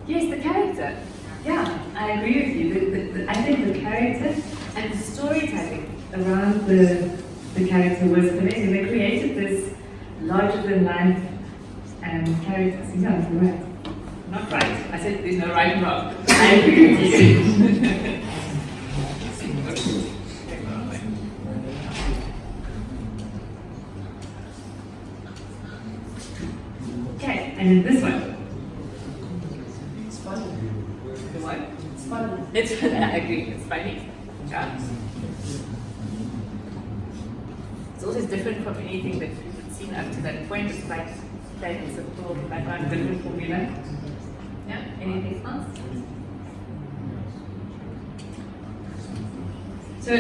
Yes, the character. Yeah, I agree with you. I think the character and the storytelling around the character was amazing. They created this larger-than-life character. So yeah, you're right. Not right. I said there's no right and wrong. I agree with you. Okay, and then this one. It's funny. The what? It's funny. It's funny. I agree. It's funny. Yeah. It's always different from anything that we've seen up to that point. It's like playing simple background, different formula. Yeah. Anything else? So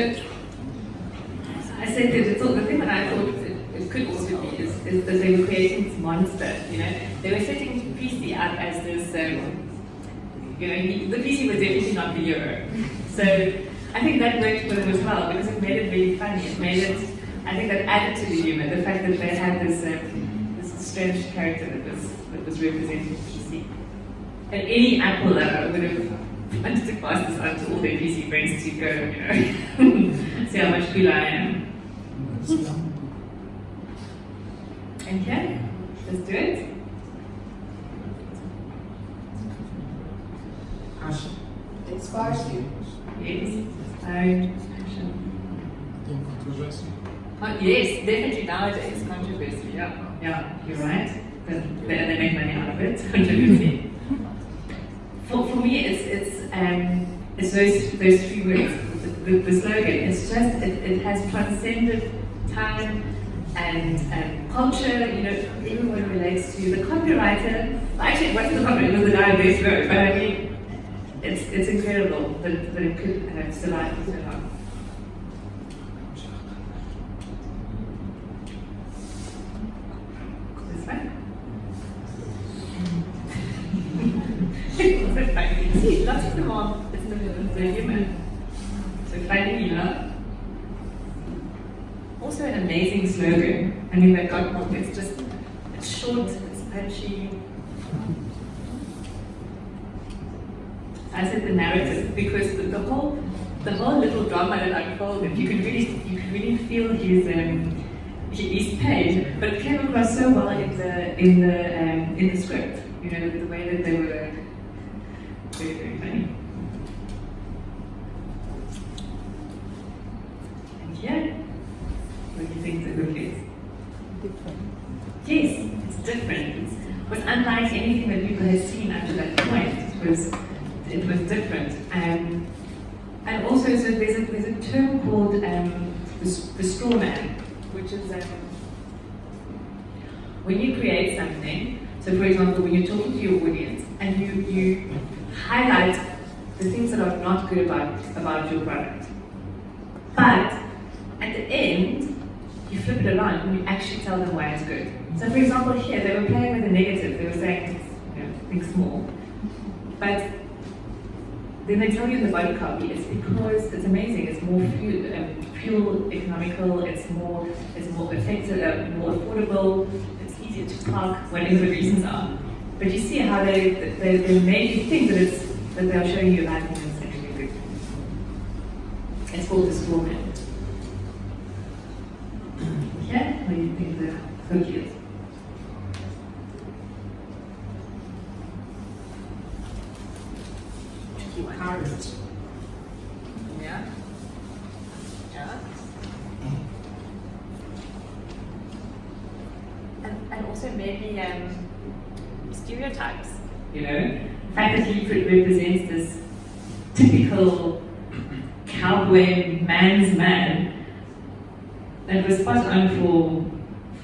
I said that the thing that I thought it could also be is that they were creating this monster. They were setting PC up as this. The PC was definitely not the hero. So I think that worked for them as well because it made it really funny. It made it. I think that added to the humor. The fact that they had this strange character that was representing PC. And any Apple lover would have wanted to pass this on to all their PC friends to go, see how much cooler I am. And here, let's do it. Passion. Inspires you. Yes, inspired passion. Controversy. Yes, definitely nowadays, controversy. Yeah, you're right. They make money out of it. Controversy. For me, it's those three words. The slogan. It's just it has transcended time and culture. Everyone relates to the copywriter. Actually, it wasn't the copywriter. It was the guy who best wrote. But I mean, it's incredible that it could have survived for so long. This one. Also funny. See, lots of them are the human. So funny, Also an amazing slogan. I mean, they got it's short, it's punchy. I said the narrative because the whole little drama that unfolded, you could really feel his pain, but it came across so well in the script. The way that they were very, very funny. And here, what do you think the hook is? Different. Yes, it's different. It was unlike anything that people had seen up to that point. It was different. And also, so there's a term called the straw man, which is when you create something. So, for example, when you're talking to your audience and you highlight the things that are not good about your product, but at the end you flip it around and you actually tell them why it's good. So, for example, here they were playing with the negative. They were saying, think small, but then they tell you in the body copy it's because it's amazing. It's more fuel economical. It's more effective, more affordable. It's easier to park, whatever the reasons are. But you see how they make you think that they are showing you that thing that's actually good. It's called the straw man. Yeah, what do you think the hook is? Carrot. Yeah. Yeah. And also maybe stereotypes. You know, the fact that he represents this typical cowboy man's man that was spot on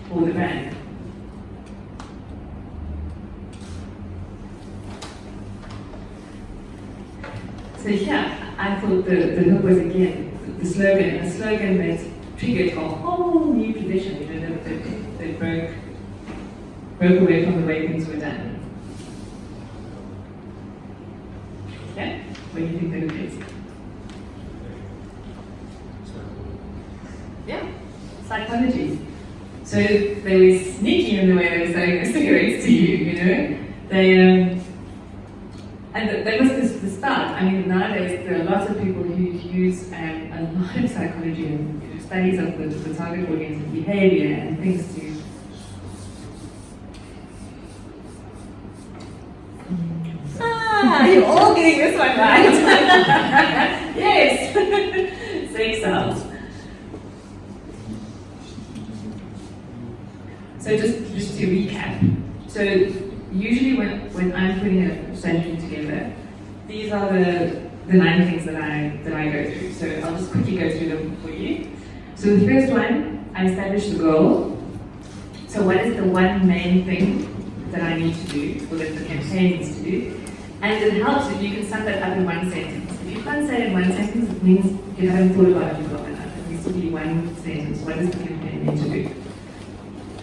for the band. So yeah, I thought the hook was again the slogan that triggered a whole new tradition. You know, that broke away from the way things were done. Yeah, what do you think the hook is? Yeah, psychology. So they were sneaky in the way they were selling the cigarettes to you. You know, they. And that was the start. I mean, nowadays there are lots of people who use a lot of psychology and studies of the target audience and behavior and things to. You're all getting this one right. Yes. Sex sells. So just to recap. So usually when I'm putting a strategy together, these are the 9 things that I go through. So I'll just quickly go through them for you. So the first one, I establish the goal. So what is the one main thing that I need to do, or that the campaign needs to do? And it helps if you can sum that up in one sentence. If you can't say it in one sentence, it means you haven't thought about your goal enough. It needs to be one sentence. What does the campaign need to do?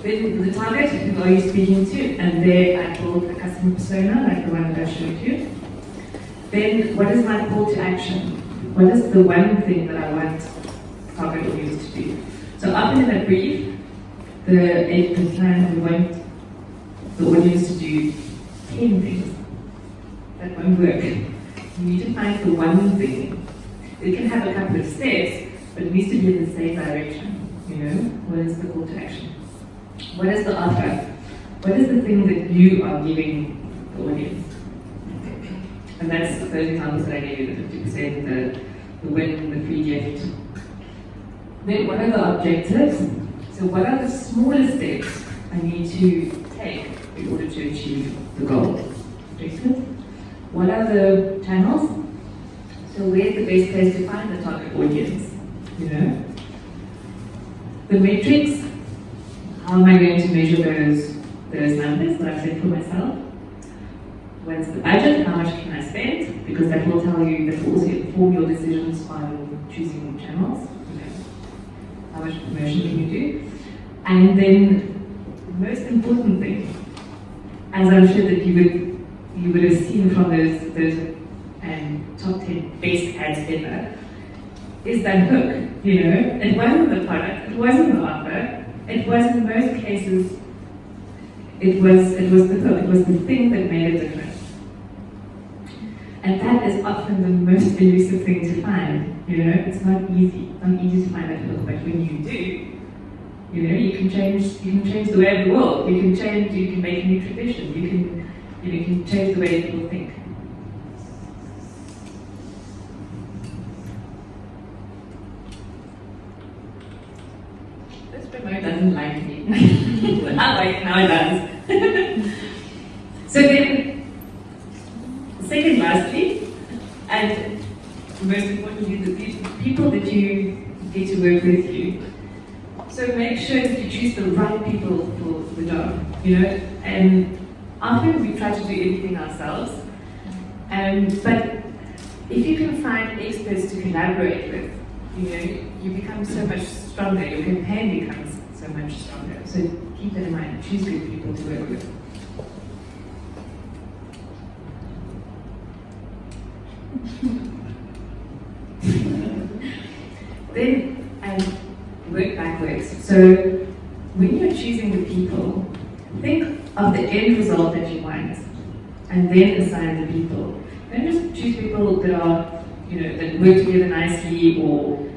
Then the target, who are you speaking to? And there I build a customer persona, like the one that I showed you. Then what is my call to action? What is the one thing that I want target audience to do? So up in that brief, the plan, we want the audience to do 10 things. That won't work. You need to find the one thing. It can have a couple of steps, but it needs to be in the same direction. You know, what is the call to action? What is the offer? What is the thing that you are giving the audience? And that's those examples that I gave you, the 50%, the win, the free gift. Then what are the objectives? So what are the smallest steps I need to take in order to achieve the goal? Objectives. What are the channels? So where's the best place to find the target audience? You know? The metrics. How am I going to measure those numbers that I've set for myself? What's the budget? How much can I spend? Because that will tell you, that will also inform your decisions on choosing channels. Okay. How much promotion can you do? And then the most important thing, as I'm sure that you would have seen from those top 10 best ads ever, is that hook. You know, it wasn't the product, it wasn't the offer. It was in most cases, it was the hook, it was the thing that made a difference. And that is often the most elusive thing to find. You know, it's not easy to find that hook, but when you do, you know, you can change the way of the world. You can make a new tradition. You can change the way people think. Remote doesn't like me. Not like now it does. So then, lastly, And most importantly, the people that you get to work with you. So make sure that you choose the right people for the job, you know. And often we try to do everything ourselves, but if you can find experts to collaborate with, you know, you become so much stronger. Your campaign becomes so much stronger. So keep that in mind. Choose good people to work with. Then work backwards. So when you're choosing the people, think of the end result that you want, and then assign the people. Don't just choose people that are, you know, that work together nicely, or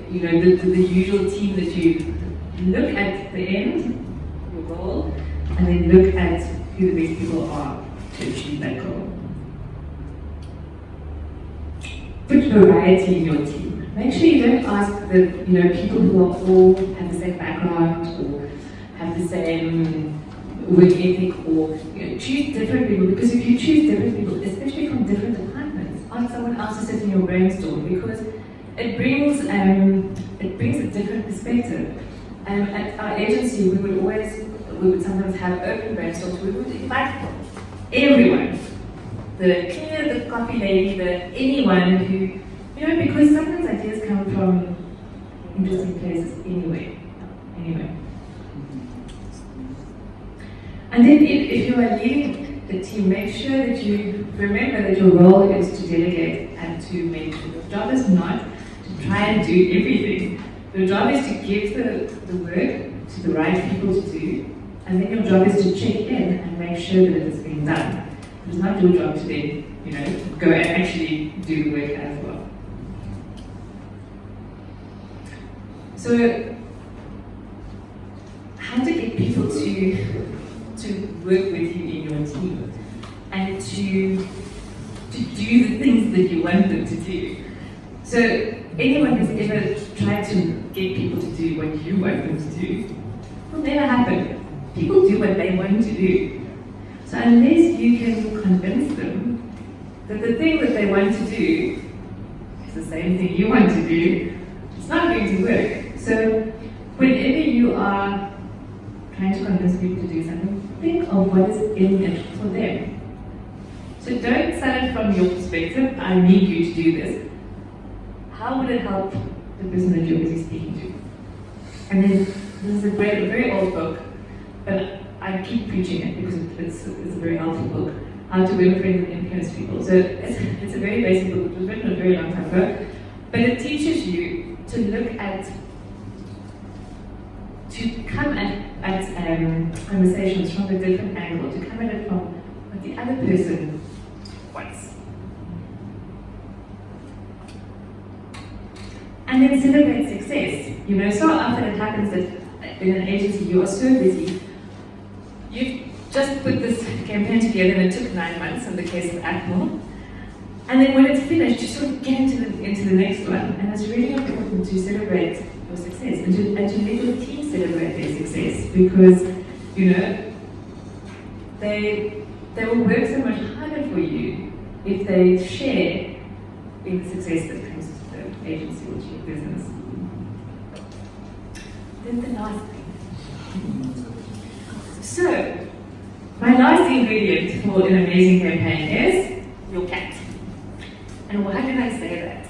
you know, the usual team that you look at the end, your goal, and then look at who the best people are to achieve that goal. Put variety in your team. Make sure you don't ask the, you know, people who are all have the same background or have the same work ethic, or, you know, choose different people, because if you choose different people, especially from different departments, ask someone else to sit in your brainstorm, because it brings a different perspective. At our agency, we would sometimes have open brainstorms. We would invite everyone, the cleaner, the coffee lady, anyone who, you know, because sometimes ideas come from interesting places anyway. And then if you are leading the team, make sure that you remember that your role is to delegate and to mentor. Your job is not to try and do everything. Your job is to give the work to the right people to do, and then your job is to check in and make sure that it is being done. It's not your job to then, you know, go and actually do the work as well. So, how to get people to work with you in your team and to do the things that you want them to do. So, anyone who's ever tried to get people to do what you want them to do will never happen. People do what they want to do. So unless you can convince them that the thing that they want to do is the same thing you want to do, it's not going to work. So whenever you are trying to convince people to do something, think of what is in it for them. So don't sell it from your perspective, I need you to do this. How would it help the person that you're busy speaking to? And then, this is a very old book, but I keep preaching it because it's a very helpful book. How to Win Friends and Influence People. So it's a very basic book. It was written a very long time ago, but it teaches you to look at, to come at conversations from a different angle, to come at it from what the other person wants. And then celebrate success. You know, so often it happens that in an agency you are so busy, you've just put this campaign together and it took 9 months in the case of Atmore. And then when it's finished, you sort of get into the next one. And it's really important to celebrate your success and to let your team celebrate their success, because, you know, they will work so much harder for you if they share in the success that comes to the agency or to your business. Then the last thing. So, my last ingredient for an amazing campaign is your cat. And why did I say that?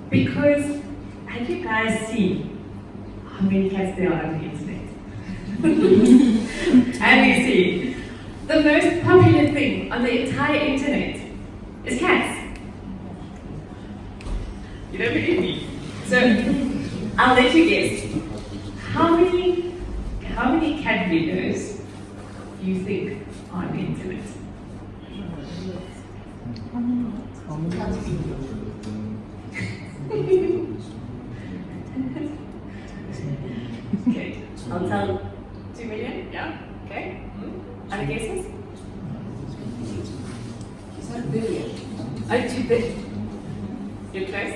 Because have you guys seen how many cats there are on the internet? Have you seen? The most popular thing on the entire internet is cats. You don't believe me? So, I'll let you guess. How many cat videos do you think are on the internet? Okay, I'll tell 2 million, yeah? Okay. Other guesses? It's not a billion. Oh, 2 billion. You're close.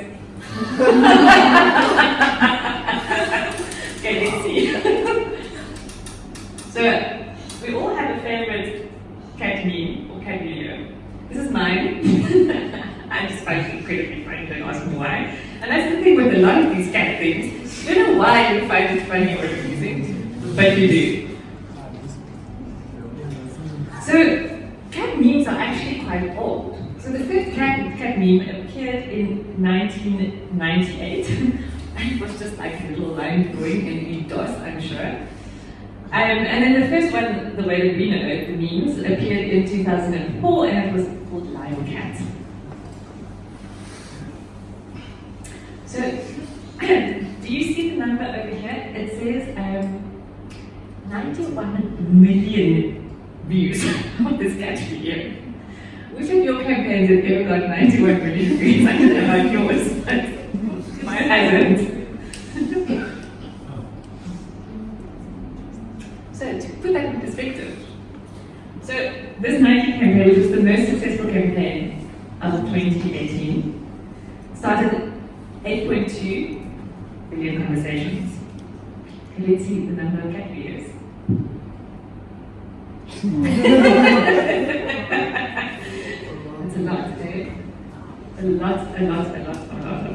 Okay, let's see. So, we all have a favorite cat meme or cat video. This is mine. I just find it incredibly funny, don't ask me why. And that's the thing with a lot of these cat things. You don't know why you find it funny or amusing, but you do. So, cat memes are actually quite old. So the first cat meme appeared in 1998. And it was just like a little line drawing in DOS, I'm sure. And then the first one, the way that we know it, the memes, appeared in 2004, and it was called Lion Cat. So, do you see the number over here? It says 91 million views of this cat video. Which of your campaigns have ever got 91 million views? I don't know about yours, but mine hasn't. So, to put that in perspective, so this Nike campaign, which was the most successful campaign of 2018, started at 8.2 billion conversations. And let's see the number of cat videos. It's a lot, eh? A lot of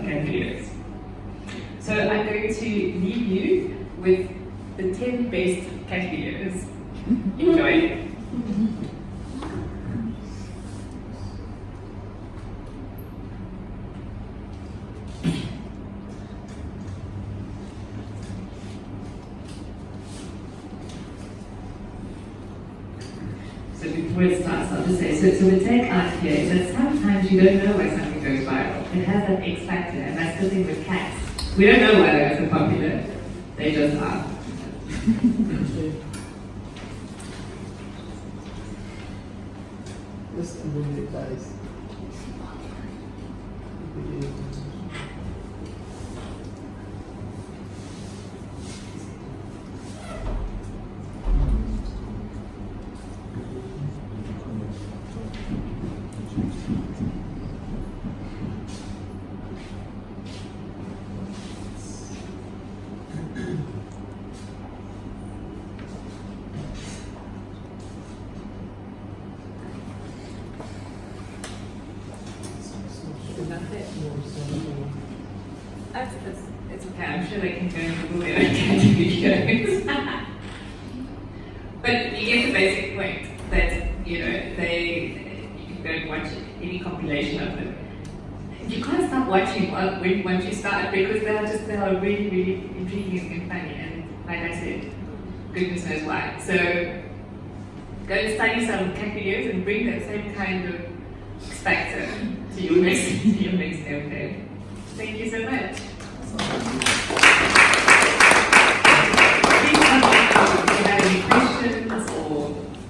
cat videos. So I'm going to leave you with the 10 best cat videos. Enjoy. So before it starts, I'll just say, so the take out here is that sometimes you don't know why something goes viral. It has that X factor, and that's the thing with cats. We don't know why they're so popular. They just are. Just a minute, guys. It's okay, I'm sure they can go and Google it and get videos. But you get the basic point that, you know, you can go and watch any compilation of them. You can't stop watching once you start because they are really, really intriguing and funny. And like I said, goodness knows why. So go and study some cat videos and bring that same kind of X factor to your next campaign. Thank you so much. Please come up if you have any questions or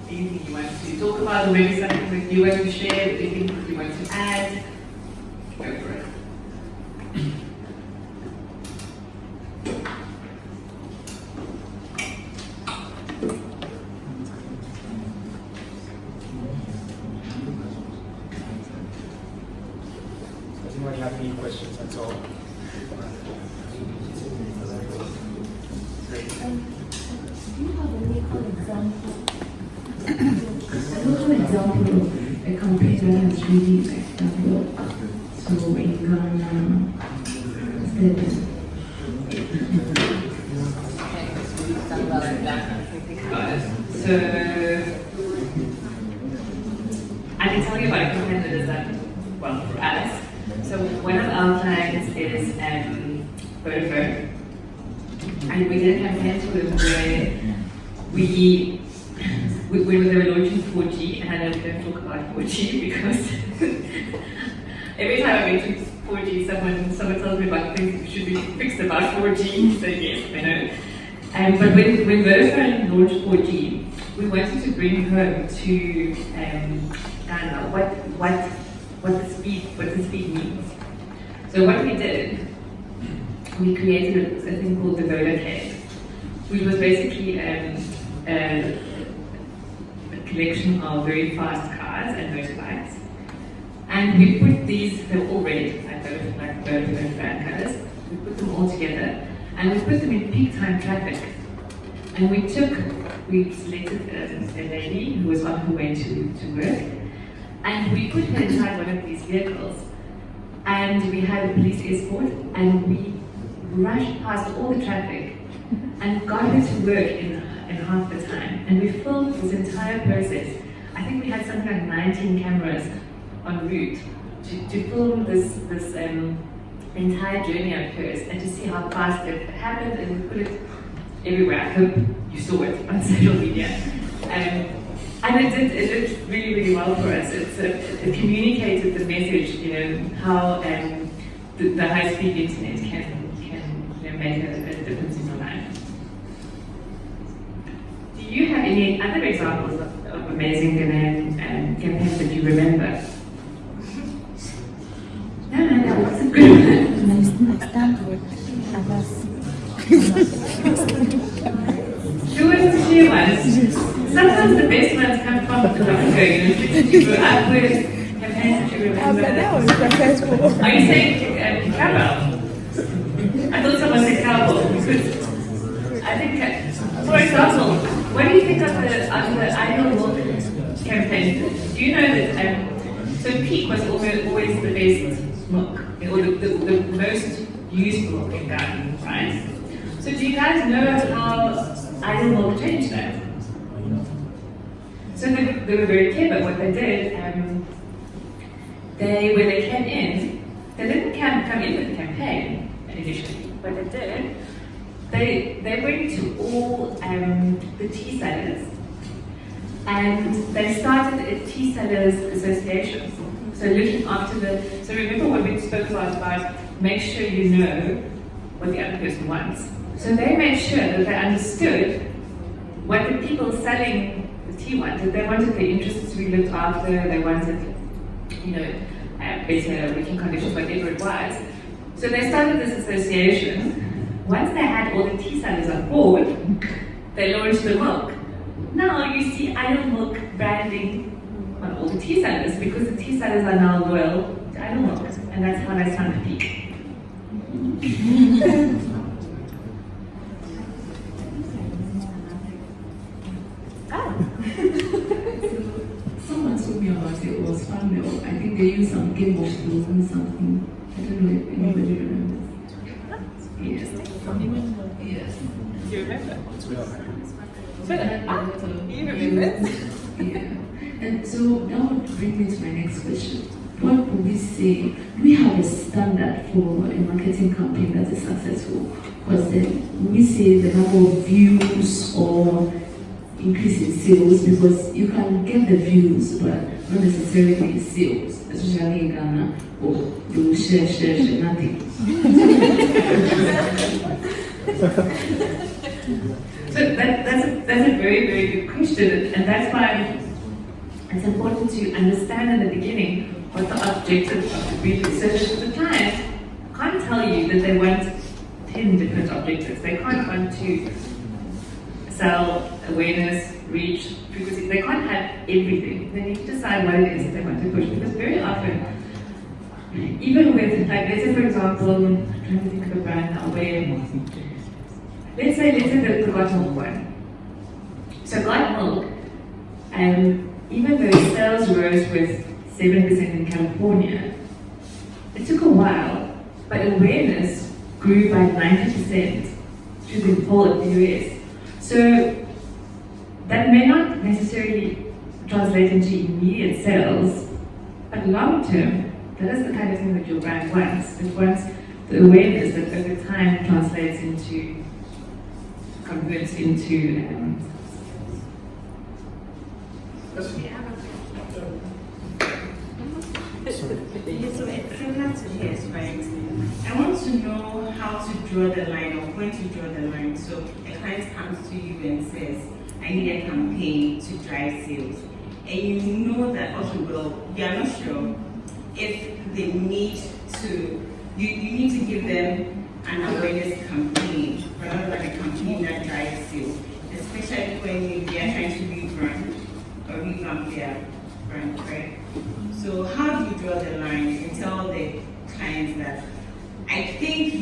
anything you want to talk about, or maybe something that you want to share, anything that you want to add, go for it. Does anyone have any questions at all? Do you have a local example? A local example, a computer has really example. So we can So I can tell you about a campaign that is done well for us. So one of our clients is Ferreira. And we did a campaign for them where they were launching 4G, and I don't talk about 4G because every time I mention 4G, someone tells me about things that should be fixed about 4G, so yes, I know. But when Vodafone launched 4G, we wanted to bring home to I don't know what the speed means. So what we did, we created a thing called the Workshed, which was basically a collection of very fast cars and motorbikes. And we put these, they're all red, like Vodafone fan colours. We put them all together and we put them in peak time traffic. And we selected a lady who was on her way to work, and we put her inside one of these vehicles and we had a police escort, and we rushed past all the traffic and got her to work in half the time. And we filmed this entire process. I think we had something like 19 cameras en route to film this entire journey of hers and to see how fast it happened, and we put it everywhere. I hope you saw it on social media. And it did really, really well for us. It communicated the message, how the high-speed internet can make a difference in your life. Do you have any other examples of amazing campaigns that you remember? No, that's a good one. Who wants to share one? Sometimes the best ones come from the things you grew up with, campaigns that you remember. Are you saying cowbell? I thought someone said cowbell. I think, for example, what do you think of the Ideal Milk campaign? Do you know that, so Peak was always the best milk, or the most used milk in Ghana, right? So do you guys know how Ideal Milk changed that? So they were very clever. What they did, when they came in, they didn't come in with the campaign initially. What they did, they went to all the tea sellers, and they started a tea sellers association. So looking after so remember what we spoke about make sure you know what the other person wants. So they made sure that they understood what the people selling the tea wanted. They wanted their interests to be looked after, they wanted, better working conditions, whatever it was. So they started this association. Once they had all the tea sellers on board, they launched the milk. Now you see Ideal Milk branding on all the tea sellers because the tea sellers are now loyal to Ideal Milk, and that's how they found Peak. Someone told me about it. It was fan mail. I think they used some Game of Thrones or something. I don't know if anybody remembers. Yes. Yes. Do you remember? You remember? Yeah. And so that would bring me to my next question. What would we say? We have a standard for a marketing campaign that is successful. Because then we say the number of views or increase in sales, because you can get the views but not necessarily sales, especially in Ghana, or you will share nothing. So that's a very, very good question, and that's why it's important to understand in the beginning what the objective of the brief is. So the client can't tell you that they want 10 different objectives. They can't want to sell, awareness, reach, frequency. They can't have everything. They need to decide what it is that they want to push, because very often, even with, like, let's say for example, I'm trying to think of a brand now where, let's say the Got Milk one. So Got Milk, even though sales rose with 7% in California, it took a while, but awareness grew by 90% through the whole of the US. So that may not necessarily translate into immediate sales, but long term, that is the kind of thing that your brand wants. It wants the awareness that over time converts into So it's similar to this, right? I want to know how to draw the line, or when to draw the line. So a client comes to you and says, I need a campaign to drive sales. And you know that, okay, well, you're not sure if they need to, you need to give them an awareness campaign, rather than a campaign that drives sales, especially when they are trying to rebrand or revamp their brand, right? So how do you draw the line? You can tell the clients that I think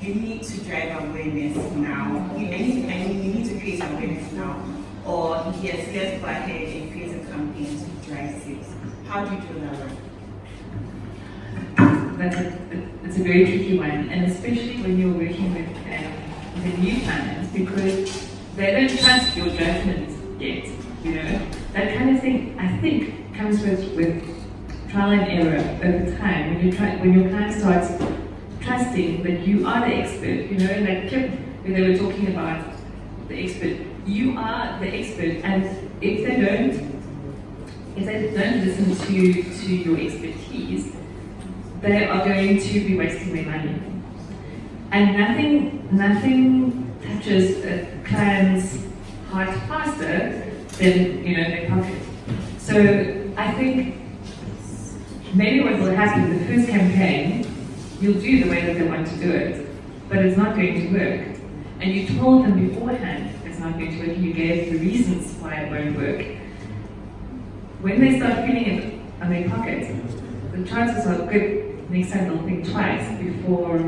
you need to drive awareness now. You need to create awareness now. Or yes, let's go ahead and create a campaign to drive sales. How do you do that? it's a very tricky one, and especially when you're working with the new clients, because they don't trust your judgment yet. You know, that kind of thing I think comes with trial and error over time. When your client starts trusting that you are the expert, you know, in that clip where they were talking about the expert, you are the expert, and if they don't listen to your expertise, they are going to be wasting their money. And nothing touches a client's heart faster than, you know, their pocket. So I think maybe what will happen, the first campaign, you'll do the way that they want to do it, but it's not going to work. And you told them beforehand it's not going to work, you gave the reasons why it won't work. When they start feeling it on their pocket, the chances are good next time they'll think twice before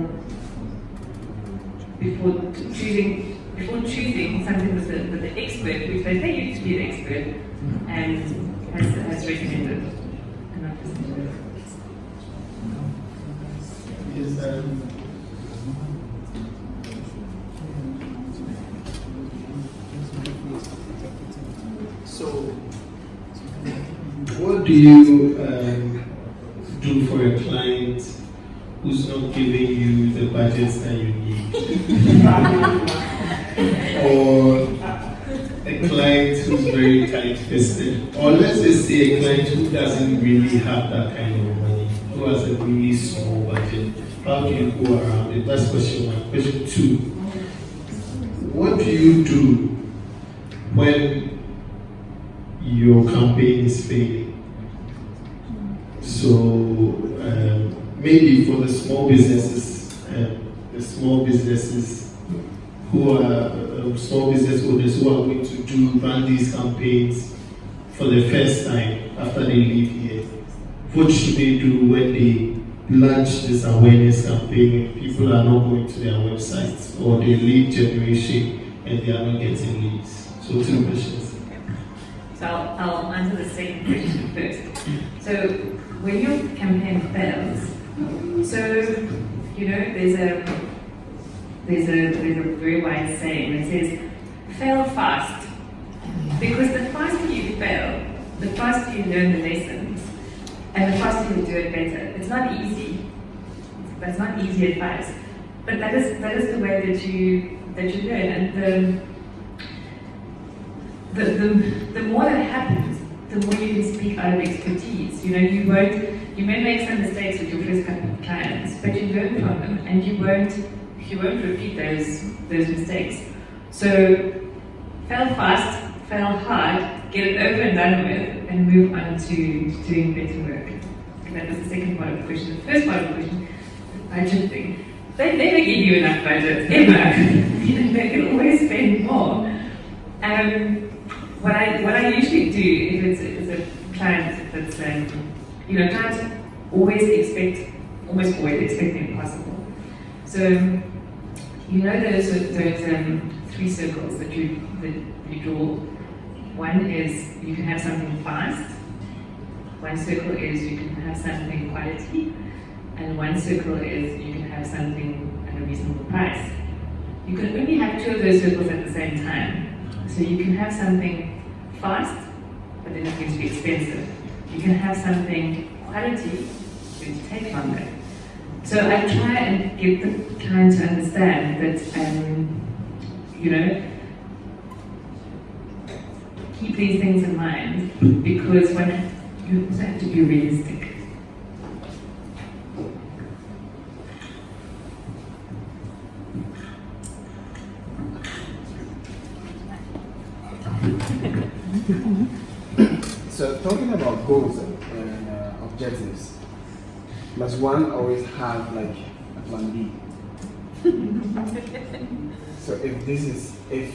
choosing something with the expert, which they think you to be an expert, and has recommended. And not listened to it. So, what do you do for a client who's not giving you the budgets that you need? Or a client who's very tight-fisted? Or let's just say a client who doesn't really have that kind of money, who has a really small budget. How do you go around it? That's question one. Question two, what do you do when your campaign is failing? So maybe for the small businesses who are small business owners who are going to run these campaigns for the first time after they leave here, what should they do when they launch this awareness campaign and people are not going to their websites, or they lead generation and they are not getting leads? So two questions. So I'll answer the second question first. So when your campaign fails, so you know there's a very wise saying that says, fail fast. Because the faster you fail, the faster you learn the lessons, and the faster you'll do it better. It's not easy. That's not easy advice. But that is the way that you learn. And the more that happens, the more you can speak out of expertise. You know, you may make some mistakes with your first couple of clients, but you learn from them, and you won't repeat those mistakes. So fail fast, fail hard, get it over and done with, and move on to doing better work. And that was the second part of the question. The first part of the question, the budget thing. They never give you enough budget, ever. They can always spend more. What I usually do, if it's a client that's, clients almost always expect the impossible. So, you know those three circles that you draw. One is you can have something fast. One circle is you can have something quality, and one circle is you can have something at a reasonable price. You can only have two of those circles at the same time. So you can have something fast, but then it's going to be expensive. You can have something quality, it's going to take longer. So I try and get the client to understand that, keep these things in mind, because when you also have to be realistic. So talking about goals and objectives, must one always have like a plan B? So if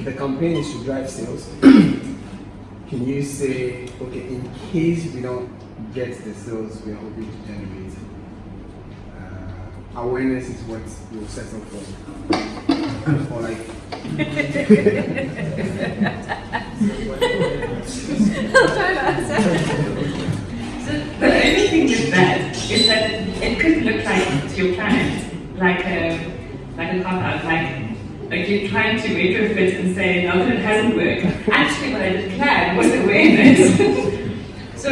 the campaign is to drive sales, can you say, okay, in case we don't get the sales we are hoping to generate, awareness is what we'll settle for? Or like I'll try to answer. So the only thing with that is that it could look like to your client, like a cop-out, like you're trying to retrofit and say, now that it hasn't worked, actually what I did plan was awareness. So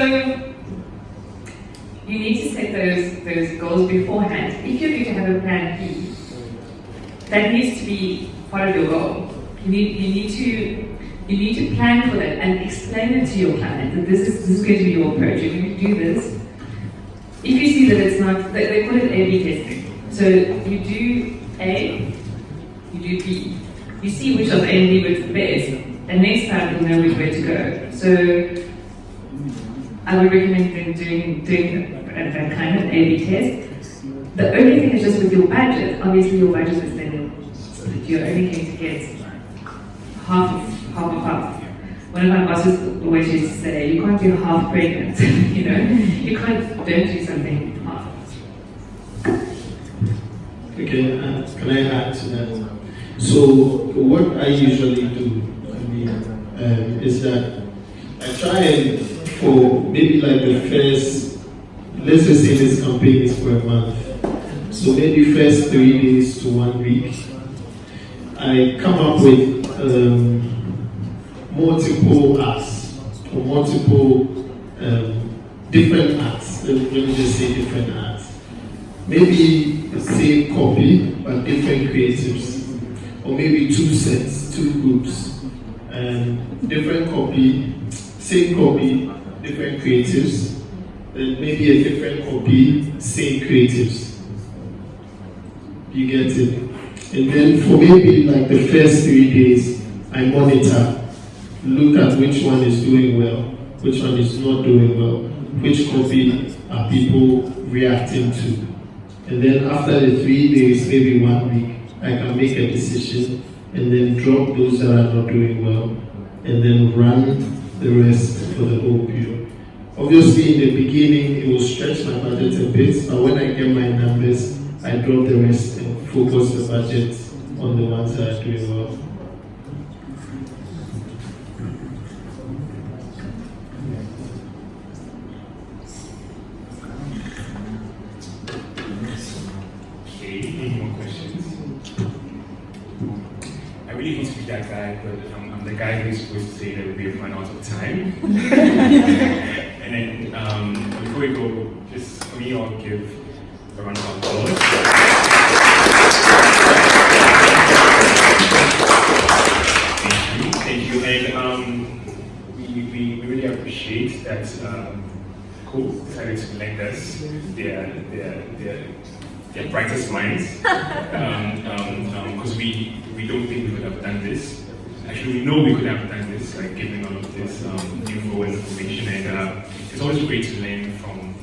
you need to set those goals beforehand. If you're going to have a plan B, that needs to be part of your goal. You need to plan for that and explain it to your client that this is going to be your approach. You're going to do this. If you see that it's not, they call it A/B testing. So you do A, you do B. You see which of A and B works the best, and next time you'll know which way to go. So I would recommend them doing that kind of A/B test. The only thing is just with your budget. Obviously, your budget is then so that you're only going to get half. One of my bosses always used to say, you can't do half pregnant. You know, you don't do something half. Okay, can I add to that? So what I usually do, is that I try and for maybe like the first, let's just say this campaign is for a month. So maybe first 3 days to 1 week, I come up with multiple acts or multiple different acts. Let me just say different acts. Maybe the same copy but different creatives, or maybe 2 sets, 2 groups, different copy, same copy, different creatives, then maybe a different copy, same creatives. You get it? And then for maybe like the first 3 days, I monitor, look at which one is doing well, which one is not doing well, which copy are people reacting to. And then after the 3 days, maybe 1 week, I can make a decision and then drop those that are not doing well and then run the rest for the whole period. Obviously, in the beginning, it will stretch my budget a bit, but when I get my numbers, I drop the rest and focus the budget on the ones that are doing well. Any more questions? I really hate to be that guy, but I'm the guy who's supposed to say that we've run out of time. And then before we go, just for me, I'll give a round of applause. Thank you. And we really appreciate that Cool decided to lend us their brightest minds, because we don't think we could have done this. Actually, we know we could have done this, like giving all of this info and information, and it's always great to learn from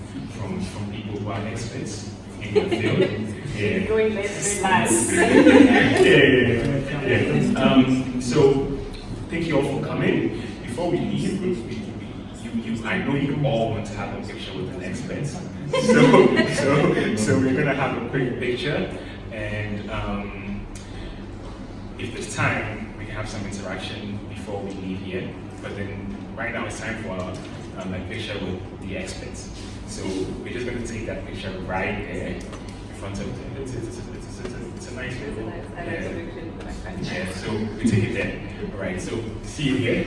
people who are experts in their field. Yeah. Going very nice. Yeah. So, thank you all for coming. Before we leave, I know you all want to have a picture with an expert. So we're gonna have a quick picture, and if there's time, we can have some interaction before we leave here. But then right now it's time for a picture with the experts. So we're just gonna take that picture right there in front of them. It's a nice little. Yeah. So we take it there. All right. So see you here.